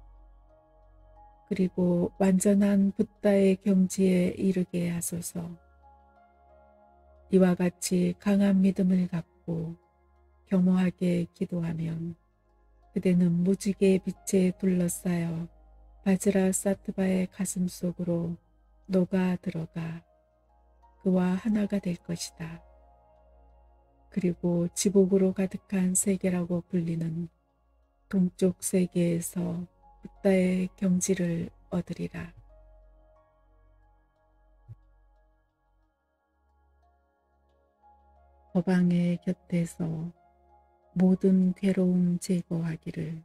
Speaker 1: 그리고 완전한 붓다의 경지에 이르게 하소서. 이와 같이 강한 믿음을 갖고 겸허하게 기도하면 그대는 무지개의 빛에 둘러싸여 바지라사트바의 가슴 속으로 녹아 들어가 그와 하나가 될 것이다. 그리고 지복으로 가득한 세계라고 불리는 동쪽 세계에서 붓다의 경지를 얻으리라. 법왕의 곁에서 모든 괴로움 제거하기를,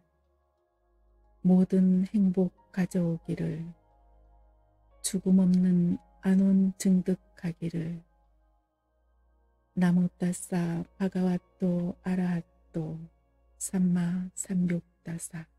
Speaker 1: 모든 행복 가져오기를, 죽음 없는 안온 증득하기를, 나모따사 바가와또 아라핫또 삼마 삼육다사.